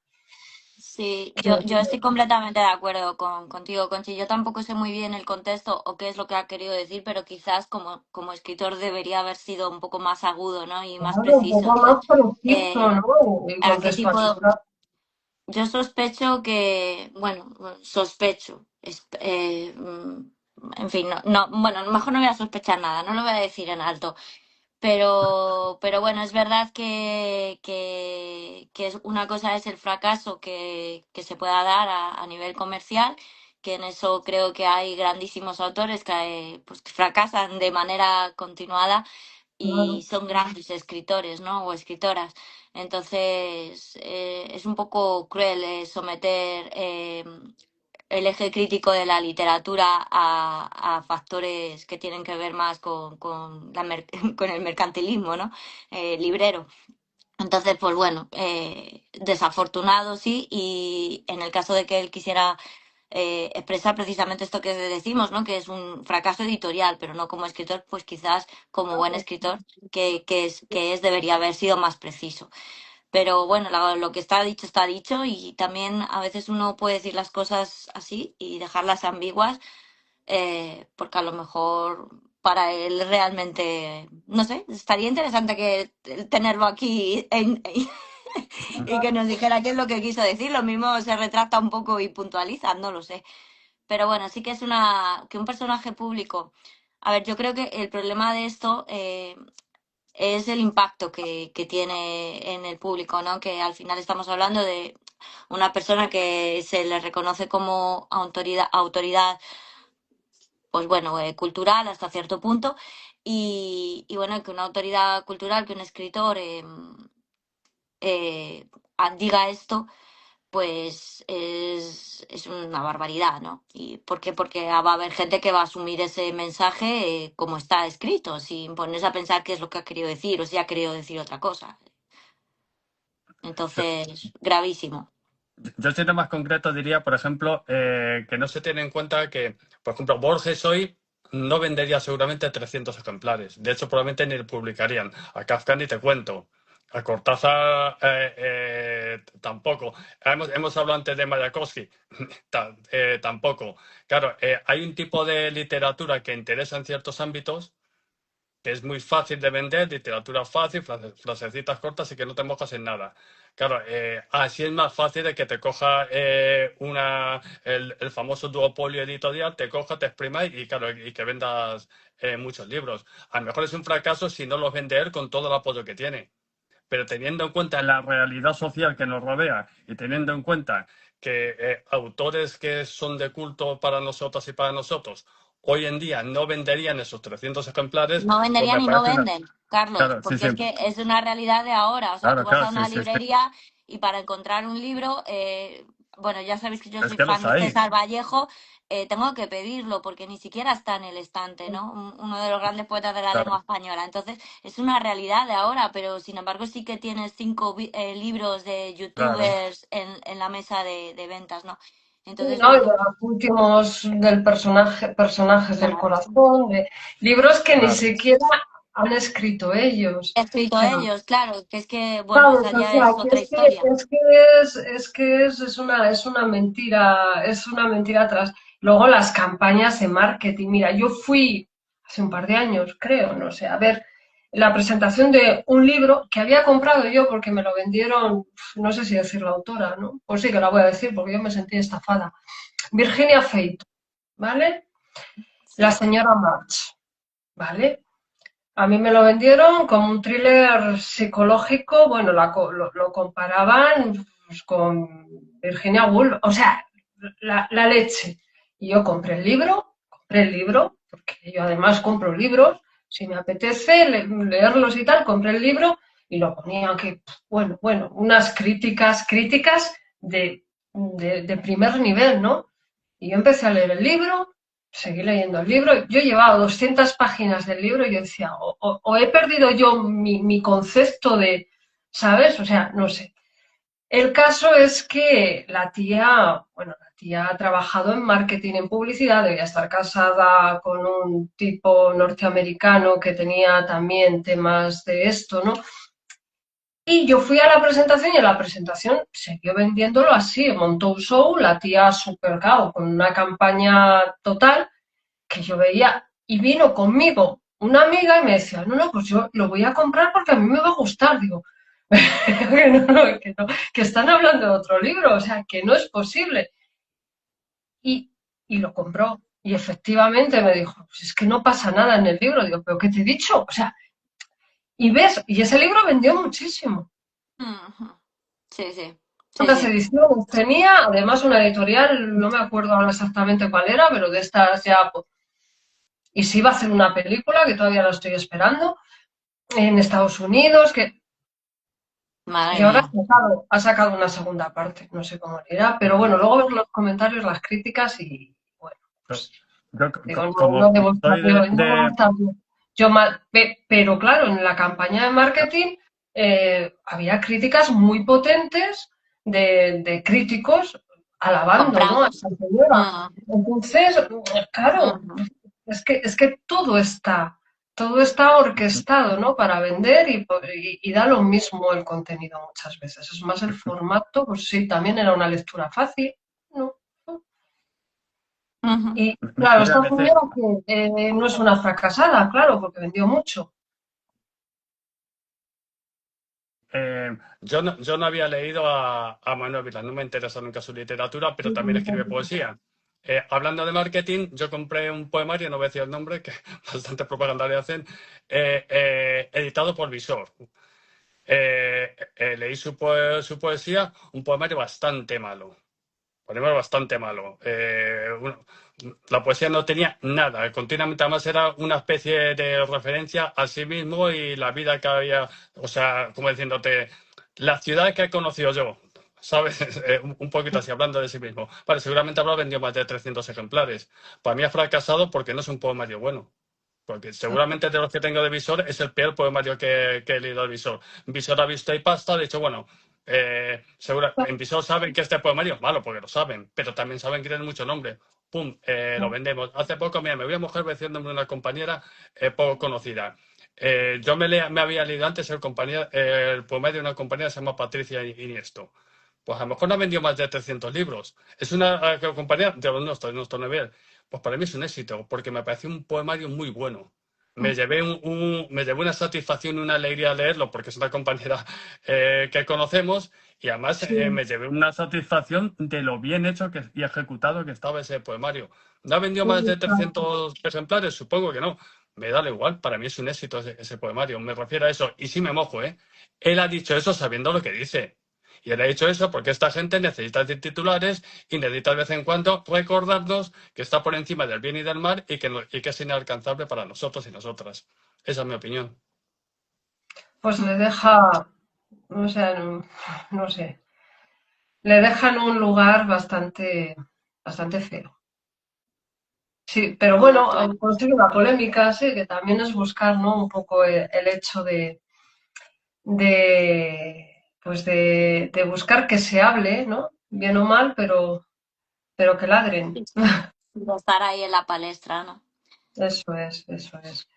Sí, que yo estoy completamente de acuerdo contigo, Conchi. Yo tampoco sé muy bien el contexto o qué es lo que ha querido decir, pero quizás como escritor debería haber sido un poco más agudo, ¿no? Y más claro, un preciso. poco más preciso, Eh, ¿no? Y ¿A qué tipo? contextualizar. Yo sospecho que, bueno, sospecho, en fin, bueno, mejor no voy a sospechar nada, no lo voy a decir en alto, pero bueno, es verdad que es, una cosa es el fracaso que se pueda dar a nivel comercial, que en eso creo que hay grandísimos autores pues, que fracasan de manera continuada y Claro, son grandes escritores, ¿no? O escritoras. Entonces, es un poco cruel someter el eje crítico de la literatura a factores que tienen que ver más con el mercantilismo, ¿no? Librero. Entonces, pues bueno, desafortunado sí, y en el caso de que él quisiera expresar precisamente esto que decimos, ¿no? Que es un fracaso editorial, pero no como escritor, pues quizás como buen escritor, debería haber sido más preciso. Pero bueno, lo que está dicho y también a veces uno puede decir las cosas así y dejarlas ambiguas, porque a lo mejor para él realmente, no sé, estaría interesante que tenerlo aquí y que nos dijera qué es lo que quiso decir. Lo mismo se retracta un poco y puntualiza, no lo sé. Pero bueno, sí que es que un personaje público. A ver, yo creo que el problema de esto es el impacto que tiene en el público, ¿no? Que al final estamos hablando de una persona que se le reconoce como autoridad, pues bueno, cultural hasta cierto punto. Y bueno, que una autoridad cultural, que un escritor eh, diga esto, pues es una barbaridad, ¿no? ¿Y por qué? Porque va a haber gente que va a asumir ese mensaje como está escrito, sin ponerse a pensar qué es lo que ha querido decir o si ha querido decir otra cosa. Entonces, gravísimo. Yo siendo más concreto diría, por ejemplo, que no se tiene en cuenta que, por ejemplo, Borges hoy no vendería seguramente 300 ejemplares. De hecho, probablemente ni lo publicarían. A Kafka ni te cuento. A Cortázar tampoco. Hemos hablado antes de Mayakovsky. Tampoco. Claro, hay un tipo de literatura que interesa en ciertos ámbitos que es muy fácil de vender, literatura fácil, frasecitas cortas y que no te mojas en nada. Claro, así es más fácil de que te coja el famoso duopolio editorial, te coja, te exprima y claro, y que vendas muchos libros. A lo mejor es un fracaso si no los vende él con todo el apoyo que tiene. Pero teniendo en cuenta la realidad social que nos rodea y teniendo en cuenta que autores que son de culto para nosotros y para nosotros hoy en día no venderían esos 300 ejemplares, No pues venderían me y no parece una... venden, Carlos, Claro, sí, porque sí, es que es una realidad de ahora. O sea, tú claro, vas claro, a sí, una sí, librería y para encontrar un libro, bueno, ya sabéis que yo es soy que fan los de hay. César Vallejo, tengo que pedirlo porque ni siquiera está en el estante, ¿no? Uno de los grandes poetas de la lengua Claro. española. Entonces, es una realidad de ahora, pero sin embargo sí que tienes 5 libros de Claro. youtubers en la mesa de ventas, ¿no? sí, Entonces, ¿no? Y de bueno, los últimos del personajes del claro. corazón, de libros que ni Claro. siquiera han escrito ellos. O Escrito sea, ellos, claro, que es que, bueno, ¿sabes? esa O ya sea, es que otra historia. es una mentira, es una mentira atrás. Luego las campañas de marketing. Mira, yo fui hace un par de años, creo, no sé, a ver la presentación de un libro que había comprado yo porque me lo vendieron, no sé si decir la autora, ¿no? Pues sí que la voy a decir porque yo me sentí estafada. Virginia Fate, ¿vale? La Sí. señora March, ¿vale? A mí me lo vendieron como un thriller psicológico, bueno, lo comparaban pues, con Virginia Woolf, o sea, la leche. Y yo compré el libro, porque yo además compro libros, si me apetece leerlos y tal, compré el libro y lo ponía que, bueno, unas críticas de primer nivel, ¿no? Y yo empecé a leer el libro, seguí leyendo el libro, yo llevaba 200 páginas del libro y yo decía, o he perdido yo mi concepto de, ¿sabes? O sea, no sé. El caso es que la tía ha trabajado en marketing, en publicidad, debía estar casada con un tipo norteamericano que tenía también temas de esto, ¿no? Y yo fui a la presentación y en la presentación siguió vendiéndolo así, montó un show, la tía super cao, con una campaña total que yo veía, y vino conmigo una amiga y me decía, no, pues yo lo voy a comprar porque a mí me va a gustar. Digo, que están hablando de otro libro, o sea, que no es posible. Y, y lo compró. Y efectivamente me dijo, pues es que no pasa nada en el libro. Digo, ¿pero qué te he dicho? O sea, y ves, y ese libro vendió muchísimo. Ujú. Sí, sí, sí, ¿Cuántas sí. ediciones tenía? Además, una editorial, no me acuerdo ahora exactamente cuál era, pero de estas ya. Y se iba a hacer una película, que todavía la estoy esperando, en Estados Unidos, y Madre ahora mía. ha sacado una segunda parte, no sé cómo irá, pero bueno, luego ves los comentarios, las críticas y bueno, Yo, pues digo, no como debo estar soy yo, no debo estar yo mal, pero claro, en la campaña de marketing había críticas muy potentes de críticos alabando, ¿no?, a Comprados. esta señora. Ujú, Entonces, claro, ujú, es que todo está orquestado, ¿no?, para vender y da lo mismo el contenido muchas veces. Es más el formato, pues sí, también era una lectura fácil, ¿no? ujú. Y claro, mira, a esta veces señora que no es una fracasada, claro, porque vendió mucho. yo no había leído a Manuel Vilas, no me interesa nunca su literatura, pero también escribe poesía. Hablando de marketing, yo compré un poemario, no voy a decir el nombre, que bastante propaganda le hacen, editado por Visor. Leí su poesía, un poemario bastante malo. Poemario bastante malo. La poesía no tenía nada, continuamente además era una especie de referencia a sí mismo y la vida que había, o sea, como diciéndote, la ciudad que he conocido yo, ¿sabes? Un poquito así, hablando de sí mismo. Vale, seguramente habrá vendido más de 300 ejemplares. Para mí ha fracasado porque no es un poemario bueno. Porque seguramente de los que tengo de Visor es el peor poemario que he leído de Visor. Visor ha visto y pasta, ha dicho, bueno, en Visor saben que este poemario es malo, porque lo saben, pero también saben que tiene mucho nombre. Pum, lo vendemos. Hace poco, mira, me voy a mojar diciéndome una compañera poco conocida. Me había leído antes el poemario de una compañera que se llama Patricia Iniesto. Pues a lo mejor no ha vendido más de 300 libros. Es una compañía de nuestro nivel. Pues para mí es un éxito, porque me pareció un poemario muy bueno. Me llevé una satisfacción y una alegría al leerlo, porque es una compañera que conocemos, y además Sí, me llevé una satisfacción de lo bien hecho y ejecutado que estaba ese poemario. ¿No ha vendido más de 300 ejemplares? Supongo que no. Me da lo igual, para mí es un éxito ese poemario. Me refiero a eso, y sí me mojo, ¿eh? Él ha dicho eso sabiendo lo que dice. Y él ha dicho eso porque esta gente necesita de titulares y necesita de vez en cuando recordarnos que está por encima del bien y del mal y que es inalcanzable para nosotros y nosotras. Esa es mi opinión. pues le deja, o sea, no sé, le deja en un lugar bastante feo. Sí, pero bueno, Claro. consigue una polémica, sí, que también es buscar, ¿no?, un poco el hecho de buscar que se hable, ¿no? Bien o mal, pero que ladren. Sí, sí. De estar ahí en la palestra, ¿no? Eso es, eso es.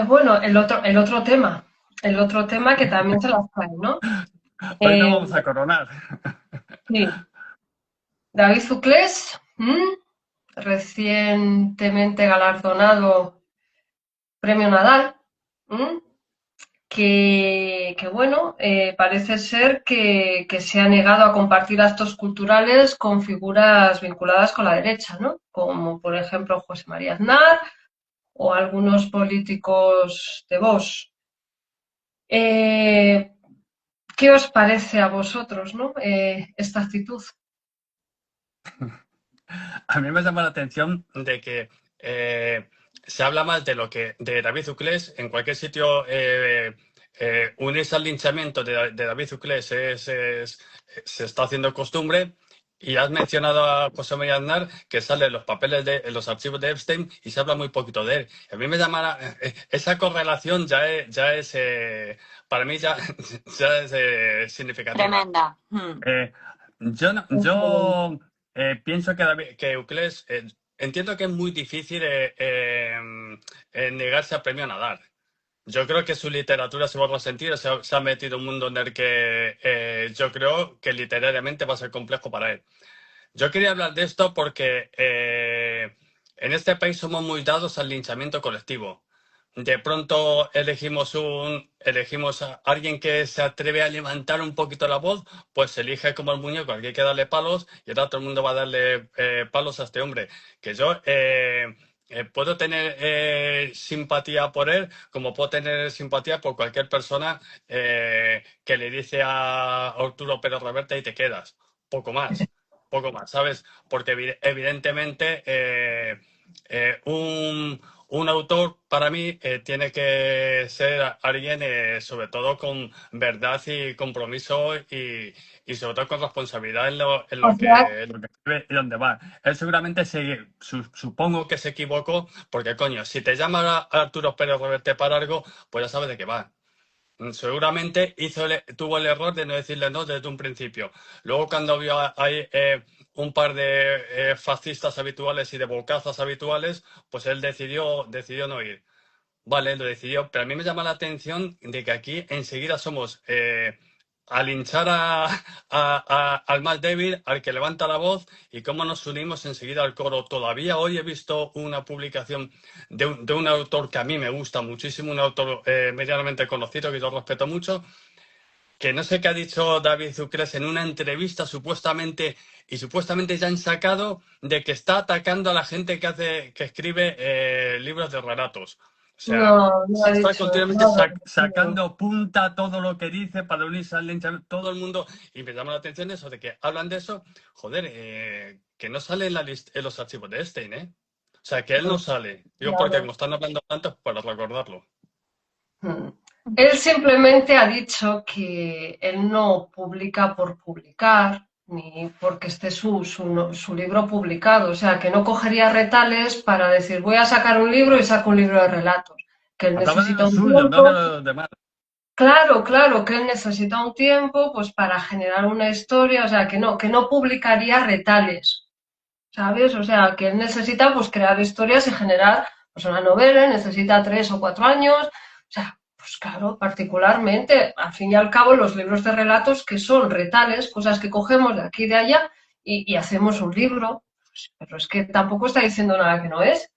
Bueno, el otro tema que también se las trae, ¿no? Hoy no Eh, vamos a coronar. sí, David Zuclés, recientemente galardonado Premio Nadal, ¿m? Que bueno, parece ser que se ha negado a compartir actos culturales con figuras vinculadas con la derecha, ¿no? Como por ejemplo José María Aznar o algunos políticos de Vox. Eh, ¿Qué os parece a vosotros, ¿no? Esta actitud? A mí me llama la atención de que se habla más de lo que de David Uclés en cualquier sitio. Unirse al linchamiento de David Uclés se está haciendo costumbre. Y has mencionado a José María Aznar, que sale en los papeles en los archivos de Epstein y se habla muy poquito de él. A mí me llama esa correlación para mí ya es significativa. Tremenda. Yo pienso que Euclés, entiendo que es muy difícil negarse a premio Nadal. Yo creo que su literatura se va a resentir, se ha metido en un mundo en el que yo creo que literariamente va a ser complejo para él. Yo quería hablar de esto porque en este país somos muy dados al linchamiento colectivo. De pronto elegimos a alguien que se atreve a levantar un poquito la voz, pues se elige como el muñeco, al que hay que darle palos, y ahora todo el mundo va a darle palos a este hombre. Que yo puedo tener simpatía por él, como puedo tener simpatía por cualquier persona que le dice a Arturo Pérez Reverte y te quedas. Poco más, ¿sabes? Porque evidentemente un autor para mí tiene que ser alguien sobre todo con verdad y compromiso y sobre todo con responsabilidad en O lo sea, en lo que escribe y dónde va. Él seguramente supongo que se equivocó porque, coño, si te llama Arturo Pérez Reverte para algo, pues ya sabes de qué va. Seguramente tuvo el error de no decirle no desde un principio. Luego, cuando vio ahí un par de fascistas habituales y de bocazas habituales, pues él decidió no ir. Vale, lo decidió, pero a mí me llama la atención de que aquí enseguida somos a linchar al más débil, al que levanta la voz, y cómo nos unimos enseguida al coro. Todavía hoy he visto una publicación de un autor que a mí me gusta muchísimo, un autor medianamente conocido que yo respeto mucho, que no sé qué ha dicho David Ucrés en una entrevista supuestamente ya han sacado de que está atacando a la gente que escribe libros de relatos. O sea, no ha se está dicho continuamente nada. sacando punta a todo lo que dice para unirse al linchamiento, todo el mundo, y me llama la atención eso, de que hablan de eso, joder, que no sale en los archivos de Epstein, ¿eh? O sea, que él no sale. Digo, porque Claro. como están hablando tanto, para recordarlo. Mm. Él simplemente ha dicho que él no publica por publicar, ni porque esté su libro publicado. O sea, que no cogería retales para decir voy a sacar un libro y saco un libro de relatos. Que él Hablaba de necesita lo un suyo, no de tiempo. los demás. Claro, claro, que él necesita un tiempo pues para generar una historia. O sea, que no publicaría retales. ¿Sabes? O sea, que él necesita pues crear historias y generar pues una novela, necesita 3 o 4 años. O sea, pues claro, particularmente, al fin y al cabo, los libros de relatos que son retales, cosas que cogemos de aquí y de allá y hacemos un libro. Pues, pero es que tampoco está diciendo nada que no es.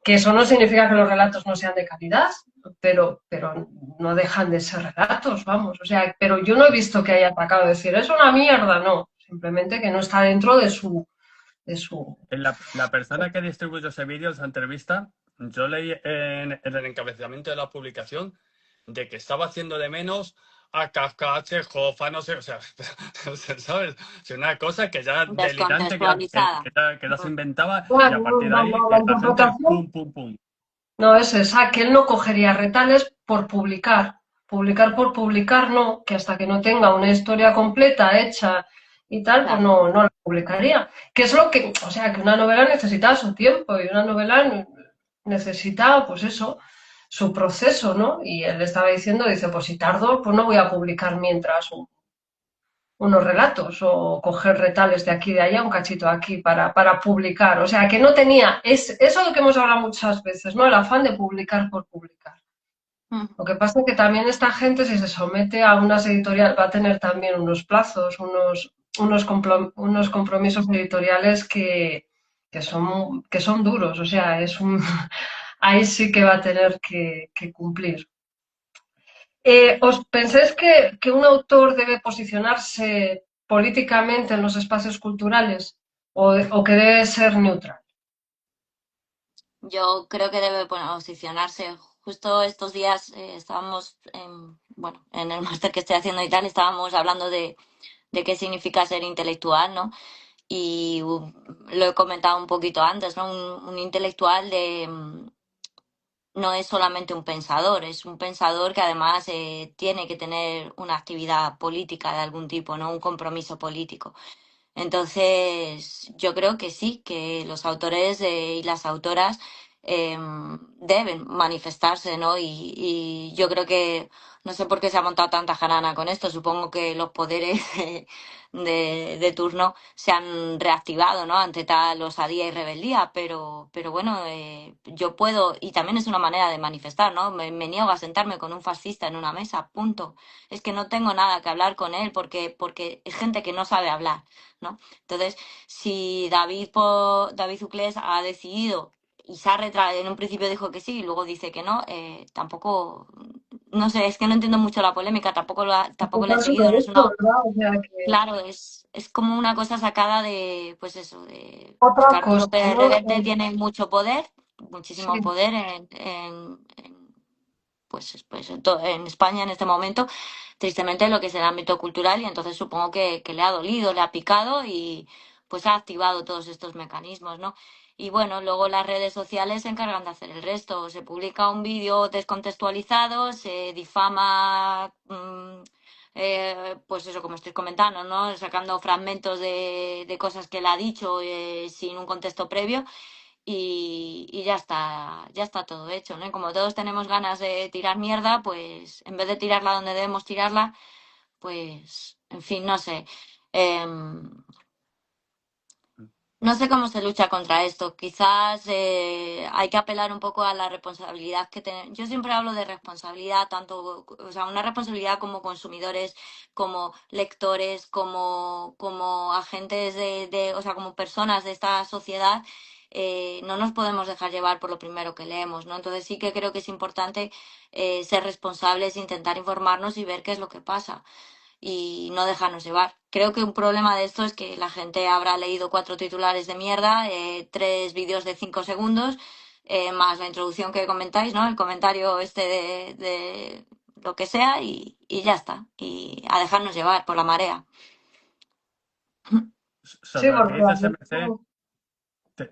Que eso no significa que los relatos no sean de calidad, pero no dejan de ser relatos, vamos. O sea, pero yo no he visto que haya atacado a decir, es una mierda, no. Simplemente que no está dentro de su La persona que distribuyó ese vídeo, esa entrevista, yo leí en el encabezamiento de la publicación de que estaba haciendo de menos a Kafka, a Chekhov, a no sé, o sea, ¿sabes? Es una cosa que ya delirante, Descontextualizada. que ya se inventaba y a Claro, partir de no, ahí no, la la gente interpretación pum, pum, pum. no es esa, que él no cogería retales por publicar. Publicar por publicar no, que hasta que no tenga una historia completa hecha y tal, pues Claro. no la publicaría. Que es lo que, o sea, que una novela necesita su tiempo y una novela necesita, pues eso, su proceso, ¿no? Y él estaba diciendo, dice, pues si tardo, pues no voy a publicar mientras unos relatos o coger retales de aquí y de allá, un cachito aquí para publicar. O sea, que no tenía, es eso de que hemos hablado muchas veces, ¿no? El afán de publicar por publicar. Lo que pasa es que también esta gente, si se somete a unas editoriales, va a tener también unos plazos, unos compromisos editoriales que son duros. O sea, ahí sí que va a tener que cumplir. ¿Os pensáis que un autor debe posicionarse políticamente en los espacios culturales o que debe ser neutral? Yo creo que debe posicionarse. Justo estos días estábamos bueno, en el máster que estoy haciendo y tal, estábamos hablando de qué significa ser intelectual, ¿no? Y lo he comentado un poquito antes, ¿no? Un intelectual no es solamente un pensador, es un pensador que además tiene que tener una actividad política de algún tipo, ¿no? Un compromiso político. Entonces, yo creo que sí, que los autores y las autoras eh, deben manifestarse, ¿no? Y yo creo que no sé por qué se ha montado tanta jarana con esto. Supongo que los poderes de turno se han reactivado, ¿no? Ante tal osadía y rebeldía, pero bueno, yo puedo, y también es una manera de manifestar, ¿no? Me niego a sentarme con un fascista en una mesa, punto. Es que no tengo nada que hablar con él porque es gente que no sabe hablar, ¿no? Entonces, si David Uclés ha decidido y se ha en un principio dijo que sí y luego dice que no, tampoco, no sé, es que no entiendo mucho la polémica, tampoco la he Toca su seguido, no es derecho, una, ¿verdad? O sea que claro, es como una cosa sacada de, pues eso, de, otra claro, los cosa, de ¿no? Reverte tienen mucho poder, muchísimo Sí, poder pues en España en este momento, tristemente lo que es el ámbito cultural, y entonces supongo que le ha dolido, le ha picado y pues ha activado todos estos mecanismos, ¿no? Y bueno, luego las redes sociales se encargan de hacer el resto. Se publica un vídeo descontextualizado, se difama, pues eso, como estoy comentando, ¿no? Sacando fragmentos de cosas que él ha dicho sin un contexto previo y ya está todo hecho, ¿no? Y como todos tenemos ganas de tirar mierda, pues en vez de tirarla donde debemos tirarla, pues, en fin, no sé. Em, no sé cómo se lucha contra esto. Quizás hay que apelar un poco a la responsabilidad que tenemos. Yo siempre hablo de responsabilidad, tanto, o sea, una responsabilidad como consumidores, como lectores, como agentes o sea, como personas de esta sociedad. No nos podemos dejar llevar por lo primero que leemos, ¿no? Entonces sí que creo que es importante ser responsables, intentar informarnos y ver qué es lo que pasa y no dejarnos llevar. Creo que un problema de esto es que la gente habrá leído 4 titulares de mierda, 3 vídeos de 5 segundos, más la introducción que comentáis, ¿no? El comentario este de lo que sea y ya está. Y a dejarnos llevar por la marea. sí, Sobre lo que porque dices, así MC,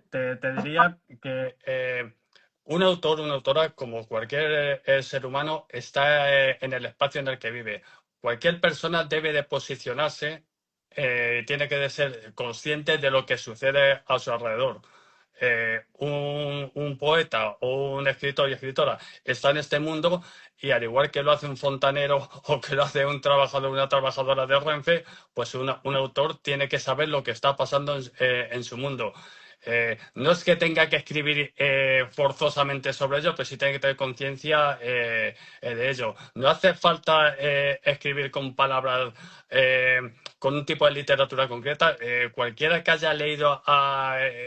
te diría que un autor, una autora, como cualquier ser humano, está en el espacio en el que vive. Cualquier persona debe de posicionarse, tiene que ser consciente de lo que sucede a su alrededor. Un poeta o un escritor y escritora está en este mundo y al igual que lo hace un fontanero o que lo hace un trabajador o una trabajadora de Renfe, pues un autor tiene que saber lo que está pasando en su mundo. No es que tenga que escribir forzosamente sobre ello, pero sí tiene que tener conciencia de ello. No hace falta escribir con palabras, con un tipo de literatura concreta. Cualquiera que haya leído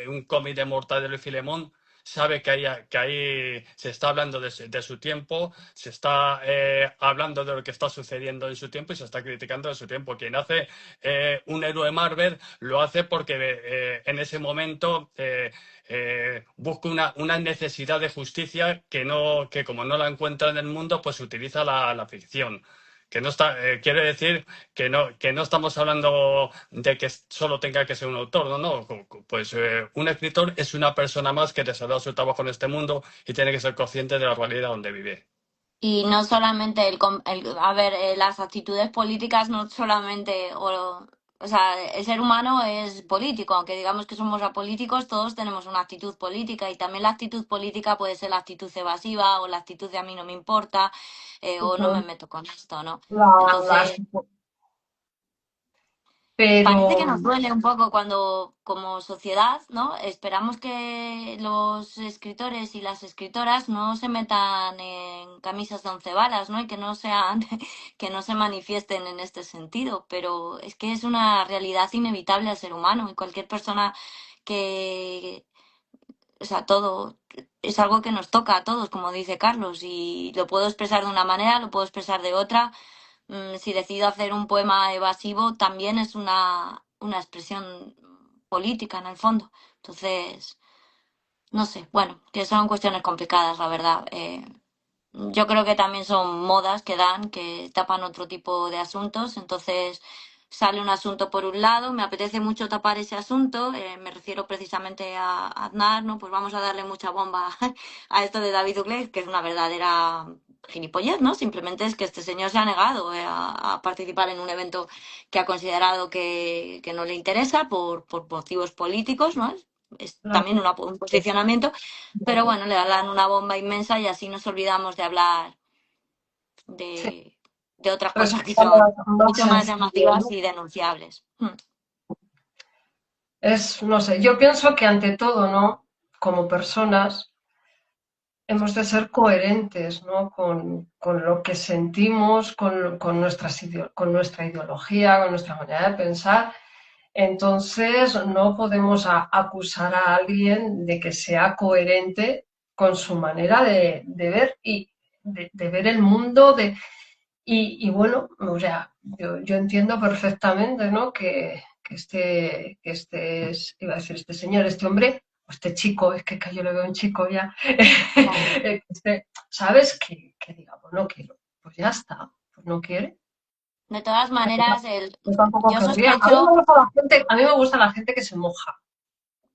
un cómic de Mortadelo y Filemón sabe que ahí se está hablando de su tiempo, se está hablando de lo que está sucediendo en su tiempo y se está criticando de su tiempo. Quien hace un héroe Marvel lo hace porque en ese momento busca una necesidad de justicia que como no la encuentra en el mundo, pues utiliza la ficción. Que no está, quiere decir que no estamos hablando de que solo tenga que ser un autor, no. Pues un escritor es una persona más que desarrolla su trabajo en este mundo y tiene que ser consciente de la realidad donde vive. Y no solamente a ver, las actitudes políticas no solamente, o sea, el ser humano es político, aunque digamos que somos apolíticos, todos tenemos una actitud política y también la actitud política puede ser la actitud evasiva o la actitud de a mí no me importa o no me meto con esto, ¿no? la, Entonces, parece que pero nos duele un poco cuando, como sociedad, ¿no? Esperamos que los escritores y las escritoras no se metan en camisas de 11 varas, ¿no? Y que no sean, que no se manifiesten en este sentido. Pero es que es una realidad inevitable al ser humano y cualquier persona que, o sea, todo es algo que nos toca a todos, como dice Carlos, y lo puedo expresar de una manera, lo puedo expresar de otra. Si decido hacer un poema evasivo, también es una expresión política en el fondo. Entonces, no sé, bueno, que son cuestiones complicadas, la verdad. yo creo que también son modas que dan, que tapan otro tipo de asuntos. Entonces sale un asunto por un lado, me apetece mucho tapar ese asunto, me refiero precisamente a Aznar, ¿no? Pues vamos a darle mucha bomba a esto de David Uclés, que es una verdadera gilipollez, ¿no? Simplemente es que este señor se ha negado a participar en un evento que ha considerado que no le interesa por motivos políticos, ¿no? Es también un posicionamiento, pero bueno, le dan una bomba inmensa y así nos olvidamos de hablar Sí, de otras cosas que son resulta más mucho más sencillo, llamativas ¿no? y denunciables. No sé, yo pienso que ante todo, ¿no? Como personas, hemos de ser coherentes, ¿no? Con lo que sentimos, con nuestra ideología, con nuestra manera de pensar. Entonces, no podemos acusar a alguien de que sea coherente con su manera de ver y de ver el mundo. Y bueno, o sea, yo entiendo perfectamente, ¿no? Iba a decir este señor, este hombre, o este chico, es que yo le veo un chico ya, Claro. ¿sabes? Que diga, pues no quiero, pues ya está, pues no quiere. De todas maneras, Yo tampoco yo querría. A mí me sospecho, gusta la gente, a mí me gusta la gente que se moja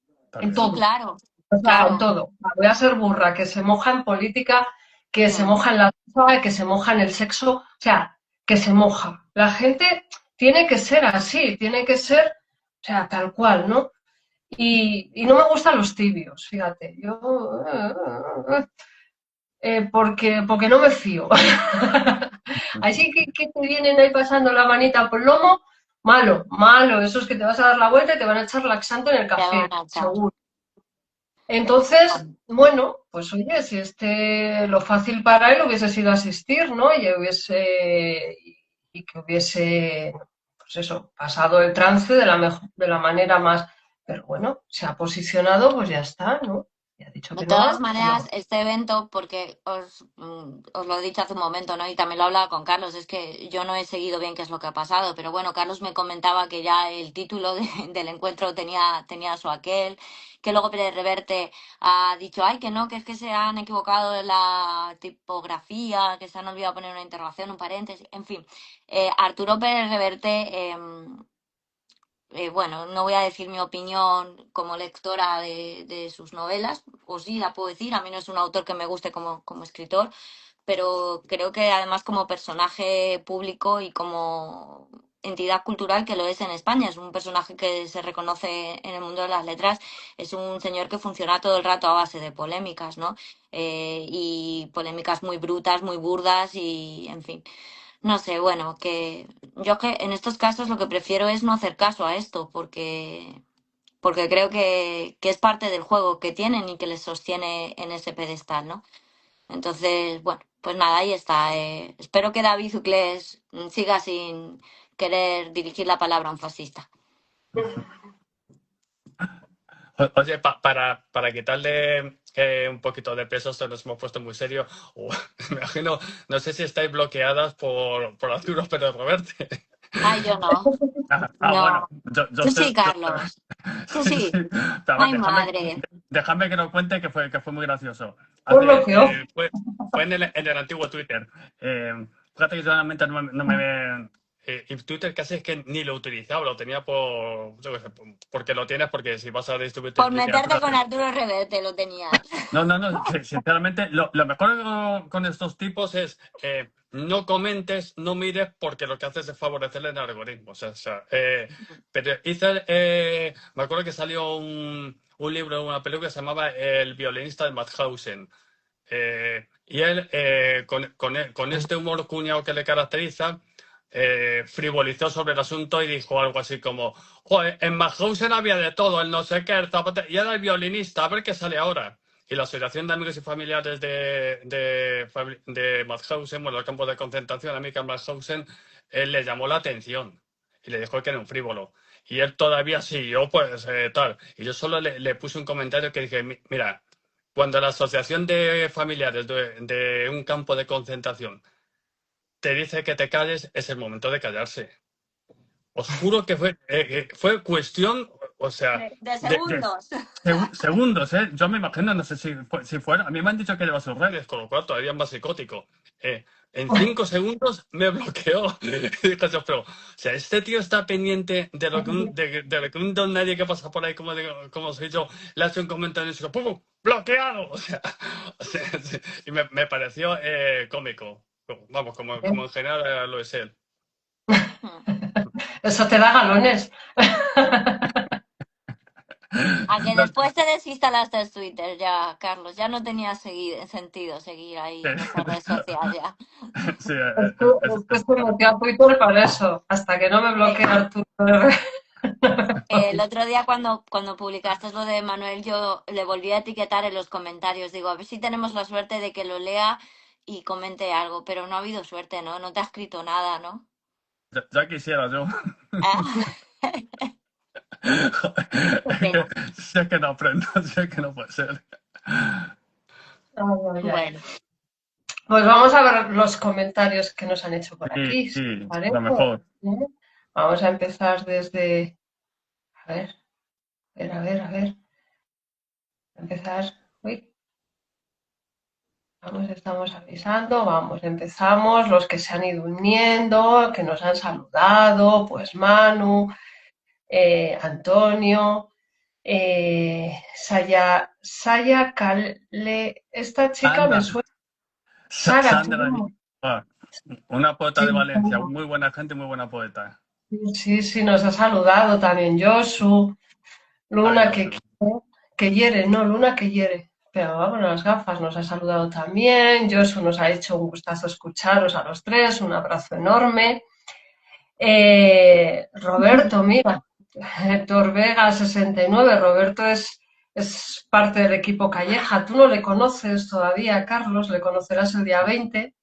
en También. sí, todo. claro, O sea, en claro. todo. Voy a ser burra, que se moja en política, que se Mm. moja en la droga, que se moja en el sexo, o sea, que se moja. La gente tiene que ser así, tiene que ser, o sea, tal cual, ¿no? Y no me gustan los tibios, fíjate. Porque no me fío. Así que te vienen ahí pasando la manita por el lomo, malo, malo. Eso es que te vas a dar la vuelta y te van a echar laxante en el Te van café, a echar. seguro. Entonces, bueno, pues oye, si lo fácil para él hubiese sido asistir, ¿no? Y que hubiese, pues eso, pasado el trance de la manera más, pero bueno, se ha posicionado, pues ya está, ¿no? Y ha dicho De que no todas va, pues no maneras, va. este evento, porque os lo he dicho hace un momento, ¿no? Y también lo hablaba con Carlos, es que yo no he seguido bien qué es lo que ha pasado, pero bueno, Carlos me comentaba que ya el título del encuentro tenía su aquel, que luego Pérez Reverte ha dicho, ay, que no, que es que se han equivocado en la tipografía, que se han olvidado poner una interrogación, un paréntesis, en fin. Arturo Pérez Reverte, bueno, no voy a decir mi opinión como lectora de sus novelas, o sí la puedo decir, a mí no es un autor que me guste como escritor, pero creo que además como personaje público y como entidad cultural que lo es en España, es un personaje que se reconoce en el mundo de las letras, es un señor que funciona todo el rato a base de polémicas, ¿no? Y polémicas muy brutas, muy burdas y, en fin. No sé, bueno, que yo que en estos casos lo que prefiero es no hacer caso a esto, porque creo que es parte del juego que tienen y que les sostiene en ese pedestal, ¿no? Entonces, bueno, pues nada, ahí está. Espero que David Uclés siga sin querer dirigir la palabra a un fascista. Oye, para quitarle un poquito de peso, esto nos hemos puesto muy serio. Me imagino, no sé si estáis bloqueadas por Arturo Pérez Reverte. Ay, yo no. Bueno, No. yo Tú estoy. sí, Carlos. Tú Sí, sí. sí. Pero, a ver, Ay, madre. déjame que lo cuente que fue muy gracioso. Por lo que os. Fue en el antiguo Twitter. Fíjate que yo realmente no me. Y Twitter casi es que ni lo utilizaba, lo tenía yo qué sé, porque lo tienes, porque si vas a distribuir Por meterte literatura. con Arturo Reverte lo tenías. No, sinceramente, lo mejor con estos tipos es no comentes, no mires, porque lo que haces es favorecer el algoritmo. Pero me acuerdo que salió un libro, una película que se llamaba El violinista de Mauthausen. Y él, con este humor cuñado que le caracteriza, frivolizó sobre el asunto y dijo algo así como: joder, en Mauthausen había de todo, el no sé qué, el zapatero, y era el violinista, a ver qué sale ahora. Y la Asociación de Amigos y Familiares de Mauthausen, bueno, el campo de concentración, Amica Mauthausen, él le llamó la atención y le dijo que era un frívolo. Y él todavía siguió, pues, tal. Y yo solo le puse un comentario que dije: Mira, cuando la Asociación de Familiares de un campo de concentración te dice que te calles, es el momento de callarse. Os juro que fue cuestión, O sea, De de segundos. segundos, ¿eh? Yo me imagino, no sé si fuera. A mí me han dicho que lleva sus redes, con lo cual todavía es más psicótico. En 5 segundos me bloqueó. Y dije yo, pero, o sea, este tío está pendiente de lo que de lo que un don nadie que pasa por ahí, como soy yo, le hace un comentario y dice, ¡pum! ¡Bloqueado! O sea, sí, y me pareció cómico. Vamos, como en general lo es él. Eso te da galones. A que No, después te desinstalaste Twitter ya, Carlos. Ya no tenía sentido seguir ahí en esa red social ya. sí, Es que se metió a Twitter para eso, hasta que no me bloquea Arturo. El otro día cuando publicaste lo de Manuel, yo le volví a etiquetar en los comentarios. Digo, a ver si tenemos la suerte de que lo lea y comente algo, pero no ha habido suerte, ¿no? No te ha escrito nada, ¿no? ya quisiera yo. Ah, qué pena. Si es que no aprendo, si es que no puede ser. Bueno, Pues vamos a ver los comentarios que nos han hecho por Sí, aquí, si sí, os parece. lo mejor. Vamos a empezar desde... A ver, a ver. Empezar... Uy, vamos, estamos avisando, vamos, empezamos. Los que se han ido uniendo, que nos han saludado, pues Manu, Antonio, Saya Kale, esta chica me Sandra, suena. Sara, Sandra, una poeta de sí, Valencia, muy buena gente, muy buena poeta. sí, nos ha saludado también Josu, Luna Adiós. que hiere, no, Luna que hiere. Pero vamos, las gafas nos ha saludado también. Josu nos ha hecho un gustazo escucharos a los tres, un abrazo enorme. Roberto, mira, Héctor Vega 69, Roberto es parte del equipo Calleja. Tú no le conoces todavía, Carlos, le conocerás el día 20.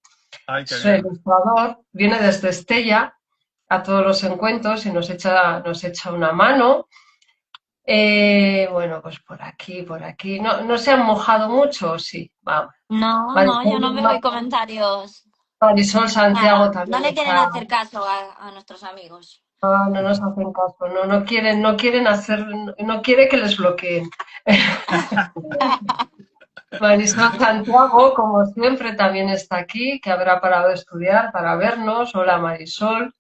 Ay, qué Es bien. ilustrador, viene desde Estella a todos los encuentros y nos echa una mano. Bueno, pues por aquí. No se han mojado mucho, sí, vamos. no, yo no veo hoy comentarios. Marisol Santiago Nada, no también le quieren está. hacer caso a nuestros amigos. No nos hacen caso, no quieren hacer, no quiere que les bloqueen. Marisol Santiago, como siempre, también está aquí, que habrá parado de estudiar para vernos. Hola Marisol.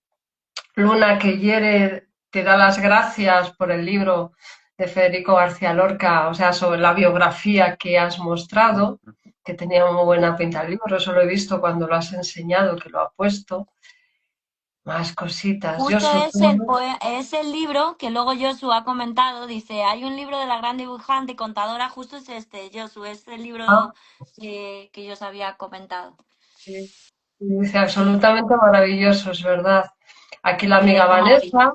Luna que hiere te da las gracias por el libro de Federico García Lorca, o sea, sobre la biografía que has mostrado, que tenía muy buena pinta el libro, eso lo he visto cuando lo has enseñado, que lo ha puesto. Más cositas. Yo Justo es el libro que luego Josu ha comentado. Dice, hay un libro de la gran dibujante y contadora, justo es este, Josu, es el libro que yo os había comentado. Sí, dice absolutamente maravilloso, es verdad. Aquí la amiga Qué Vanessa,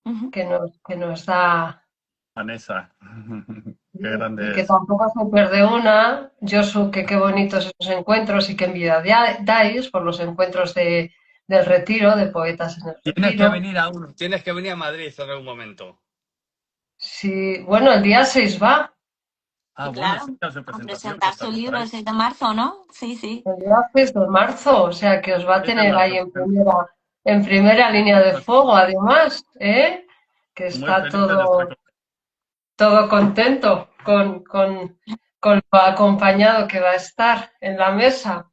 Ujú. que nos da, Vanessa, qué grande y que es. tampoco se pierde una. Josu, que qué bonitos esos encuentros y qué envidia dais por los encuentros del retiro, de poetas en el Tienes que retiro. venir a uno, tienes que venir a Madrid en algún momento. Sí, bueno, el día 6 va, Ah, Y bueno, claro, sí, a su a presentación, que presentar su estaré por libro ahí. el 6 de marzo, ¿no? Sí, sí. el día 6 de marzo, o sea que os va a 6 de tener ahí marzo. en primera línea de fuego, además, ¿eh? Que Muy está felices de estar con todo contento con lo acompañado que va a estar en la mesa.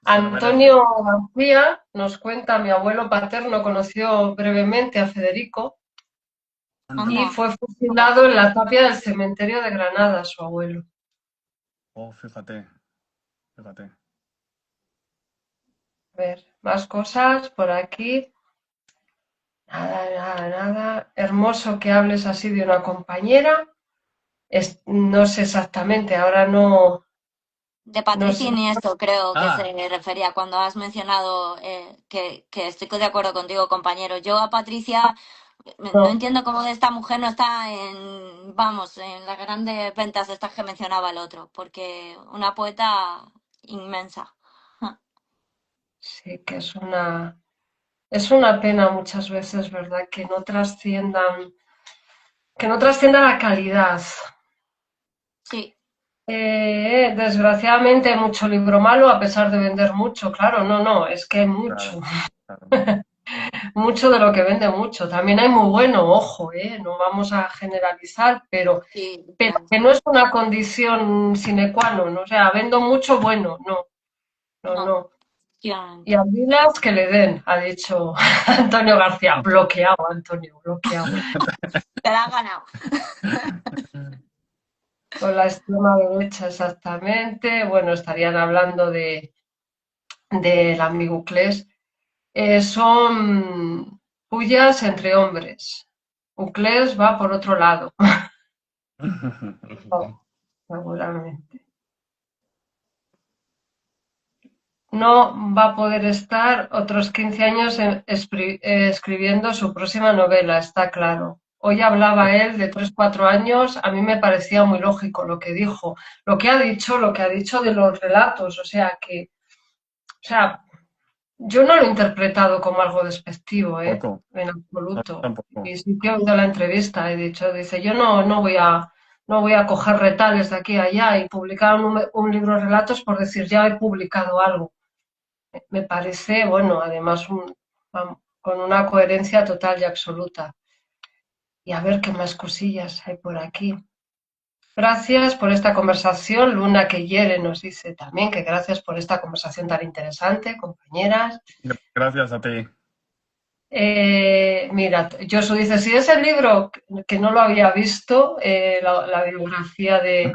se lo merece. Antonio García nos cuenta, mi abuelo paterno conoció brevemente a Federico y Anda. fue fusilado en la tapia del cementerio de Granada, su abuelo. Oh, fíjate. A ver, más cosas por aquí. Nada. Hermoso que hables así de una compañera. No sé exactamente, ahora no De Patricia sé. Iniesta, creo que Ah, se refería cuando has mencionado que estoy de acuerdo contigo, compañero. Yo a Patricia no No. entiendo cómo esta mujer no está en las grandes ventas estas que mencionaba el otro, porque una poeta inmensa. Sí, que es una pena muchas veces, ¿verdad? Que no trascienda la calidad. Sí, Desgraciadamente hay mucho libro malo a pesar de vender mucho, claro, no, es que hay claro, mucho. claro. mucho de lo que vende mucho. También hay muy bueno, ojo, no vamos a generalizar, Sí, pero claro. que no es una condición sine qua non. O sea, vendo mucho bueno, no, no, No, no. Y efectivamente. a Lilas que le den, ha dicho Antonio García. Bloqueado, Antonio, bloqueado. Te la has ganado. Con la extrema derecha, exactamente. Bueno, estarían hablando del amigo Uclés. Son pullas entre hombres. Uclés va por otro lado, seguramente. No va a poder estar otros 15 años escribiendo su próxima novela, está claro. Hoy hablaba él de 3, 4 años, a mí me parecía muy lógico lo que dijo, lo que ha dicho de los relatos, o sea, yo no lo he interpretado como algo despectivo, Poco, en absoluto. tampoco. Y sí que he oído la entrevista, he dicho, dice, yo no voy a coger retales de aquí a allá y publicar un libro de relatos por decir, ya he publicado algo. Me parece, bueno, además con una coherencia total y absoluta. Y a ver qué más cosillas hay por aquí. Gracias por esta conversación. Luna que hiere nos dice también que gracias por esta conversación tan interesante, compañeras. Gracias a ti. Mira, Josu dice, si es el libro que no lo había visto, la biografía de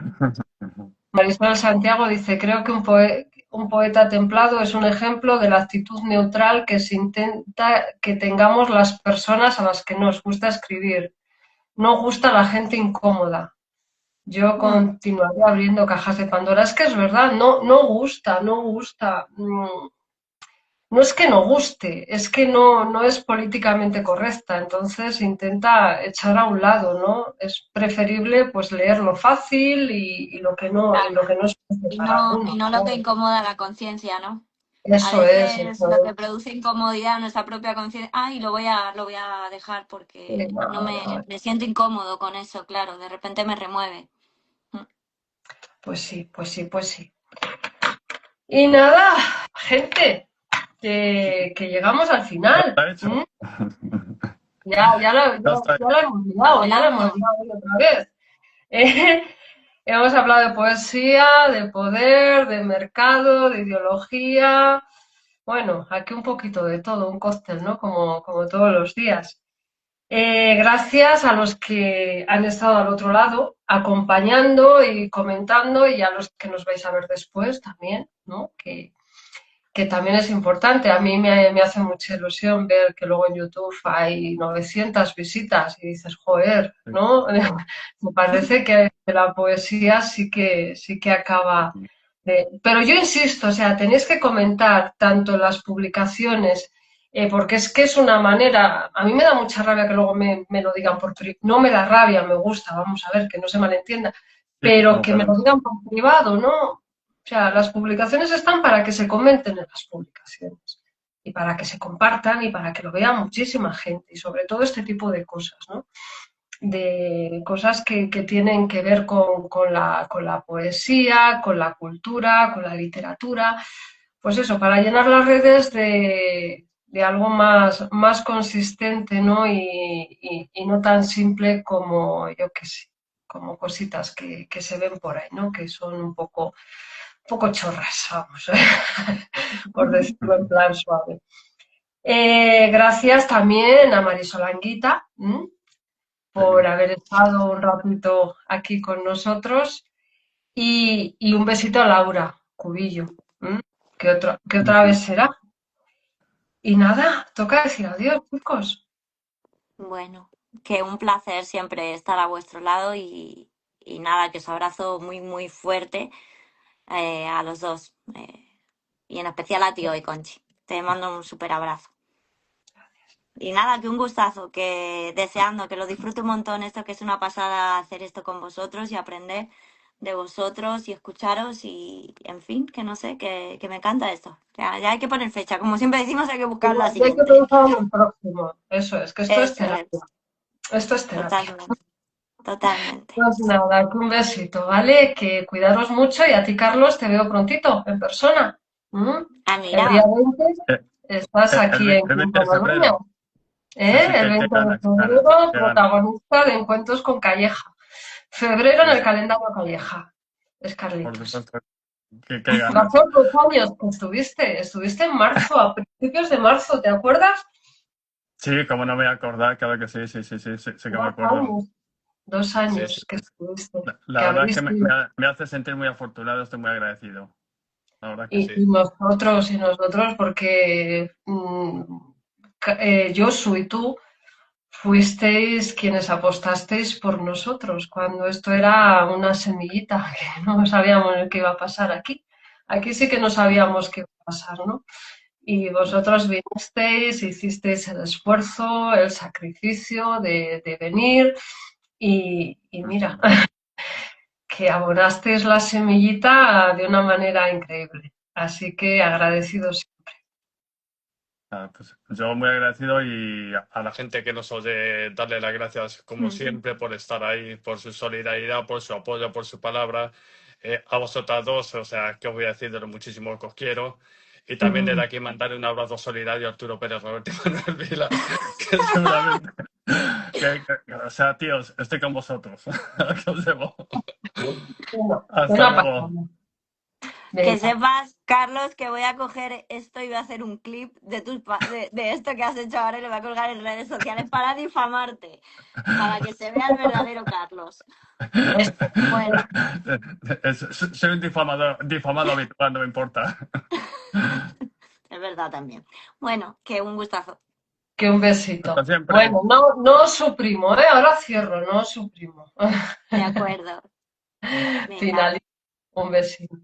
Marisol Santiago dice, creo que un poeta templado es un ejemplo de la actitud neutral que se intenta que tengamos las personas a las que nos gusta escribir. No gusta la gente incómoda. Yo Mm, continuaré abriendo cajas de Pandora. Es que es verdad, no gusta, no gusta. No es que no guste, es que no es políticamente correcta, entonces intenta echar a un lado, ¿no? Es preferible pues leer lo fácil y claro. lo que no es fácil para Y algunos, no lo que claro. incomoda la conciencia, ¿no? A Eso es, veces eso lo que es. produce incomodidad en nuestra propia conciencia, ay, lo voy a dejar Sí, porque no, no no, me siento incómodo con eso, claro, de repente me remueve. Mm. pues sí, pues sí, pues sí. Y nada, gente, que llegamos al Ya final. está hecho. Ya está. Ya lo hemos liado, ya lo hemos Volando. liado hoy otra vez. Eh, Hemos hablado de poesía, de poder, de mercado, de ideología. Bueno, aquí un poquito de todo, un cóctel, ¿no? Como todos los días. Gracias a los que han estado al otro lado, acompañando y comentando, y a los que nos vais a ver después también, ¿no? Que también es importante. A mí me hace mucha ilusión ver que luego en YouTube hay 900 visitas y dices, joder, ¿no? Me parece que la poesía sí que acaba de... Pero yo insisto, o sea, tenéis que comentar tanto las publicaciones, porque es que es una manera, a mí me da mucha rabia que luego me lo digan por privado, no me da rabia, me gusta, vamos a ver, que no se malentienda, Sí, pero no, que me lo claro. digan por privado, ¿no? O sea, las publicaciones están para que se comenten en las publicaciones y para que se compartan y para que lo vea muchísima gente y sobre todo este tipo de cosas, ¿no? De cosas que tienen que ver con la poesía, con la cultura, con la literatura, pues eso, para llenar las redes de algo más consistente, ¿no? Y no tan simple como, yo qué sé, como cositas que se ven por ahí, ¿no? Que son un poco chorras, vamos, por decirlo en plan suave. Gracias también a Marisol Anguita por haber estado un ratito aquí con nosotros y un besito a Laura Cubillo, que otra vez será. Y nada, toca decir adiós, chicos. Bueno, que un placer siempre estar a vuestro lado y nada, que os abrazo muy, muy fuerte a los dos. Y en especial a ti hoy, Conchi. Te mando un súper abrazo. Y nada, que un gustazo, que deseando que lo disfrute un montón esto, que es una pasada hacer esto con vosotros y aprender de vosotros y escucharos y, en fin, que no sé, que me encanta esto. Ya hay que poner fecha, como siempre decimos, hay que buscar la Y hay que siguiente. pensar en el próximo. Eso es, que esto es Eso terapia. es, Esto es terapia. totalmente, totalmente. Pues nada, que un besito, ¿vale? Que cuidaros mucho y a ti, Carlos, te veo prontito, en persona. ¿Mm? Ah, El día mira, 20. Estás aquí en El 20 de Cataluña, febrero. Sí, sí, El 20 qué de ganas, qué ganas, febrero, qué ganas. protagonista de Encuentros con Calleja. Febrero en Sí, el sí, calendario Calleja. Es por Carlitos. supuesto. Qué ganas. Hace 2 años que estuviste en marzo, a principios de marzo, ¿te acuerdas? Sí, como no me voy a acordar, claro que sí, sí que me 2 acuerdo. años, dos Sí, años sí. que estuviste, La que verdad es que abriste. me hace sentir muy afortunado, estoy muy agradecido. La verdad que sí. Y nosotros, porque Josu y tú fuisteis quienes apostasteis por nosotros cuando esto era una semillita que no sabíamos qué iba a pasar aquí. Aquí sí que no sabíamos qué iba a pasar, ¿no? Y vosotros vinisteis, hicisteis el esfuerzo, el sacrificio de venir y mira, que abonasteis la semillita de una manera increíble. Así que agradecidos. Pues yo muy agradecido y a la gente que nos oye darle las gracias como siempre por estar ahí, por su solidaridad, por su apoyo, por su palabra. A vosotras dos, o sea, que os voy a decir de lo muchísimo que os quiero. Y también desde aquí mandarle un abrazo solidario a Arturo Pérez, Roberto y Manuel Vila, que seguramente... o sea, tíos, estoy con vosotros. Que os debo. Bueno, Hasta una luego. pasada. Que Venga. sepas, Carlos, que voy a coger esto y voy a hacer un clip de esto que has hecho ahora y lo voy a colgar en redes sociales para difamarte, para que se vea el verdadero Carlos. Bueno, Soy un difamado habitual, no me importa. es verdad también. Bueno, que un gustazo. Que un besito. Hasta siempre. Bueno, no suprimo, ¿eh? Ahora cierro, no suprimo. De acuerdo. Venga. Finalizo. Un besito.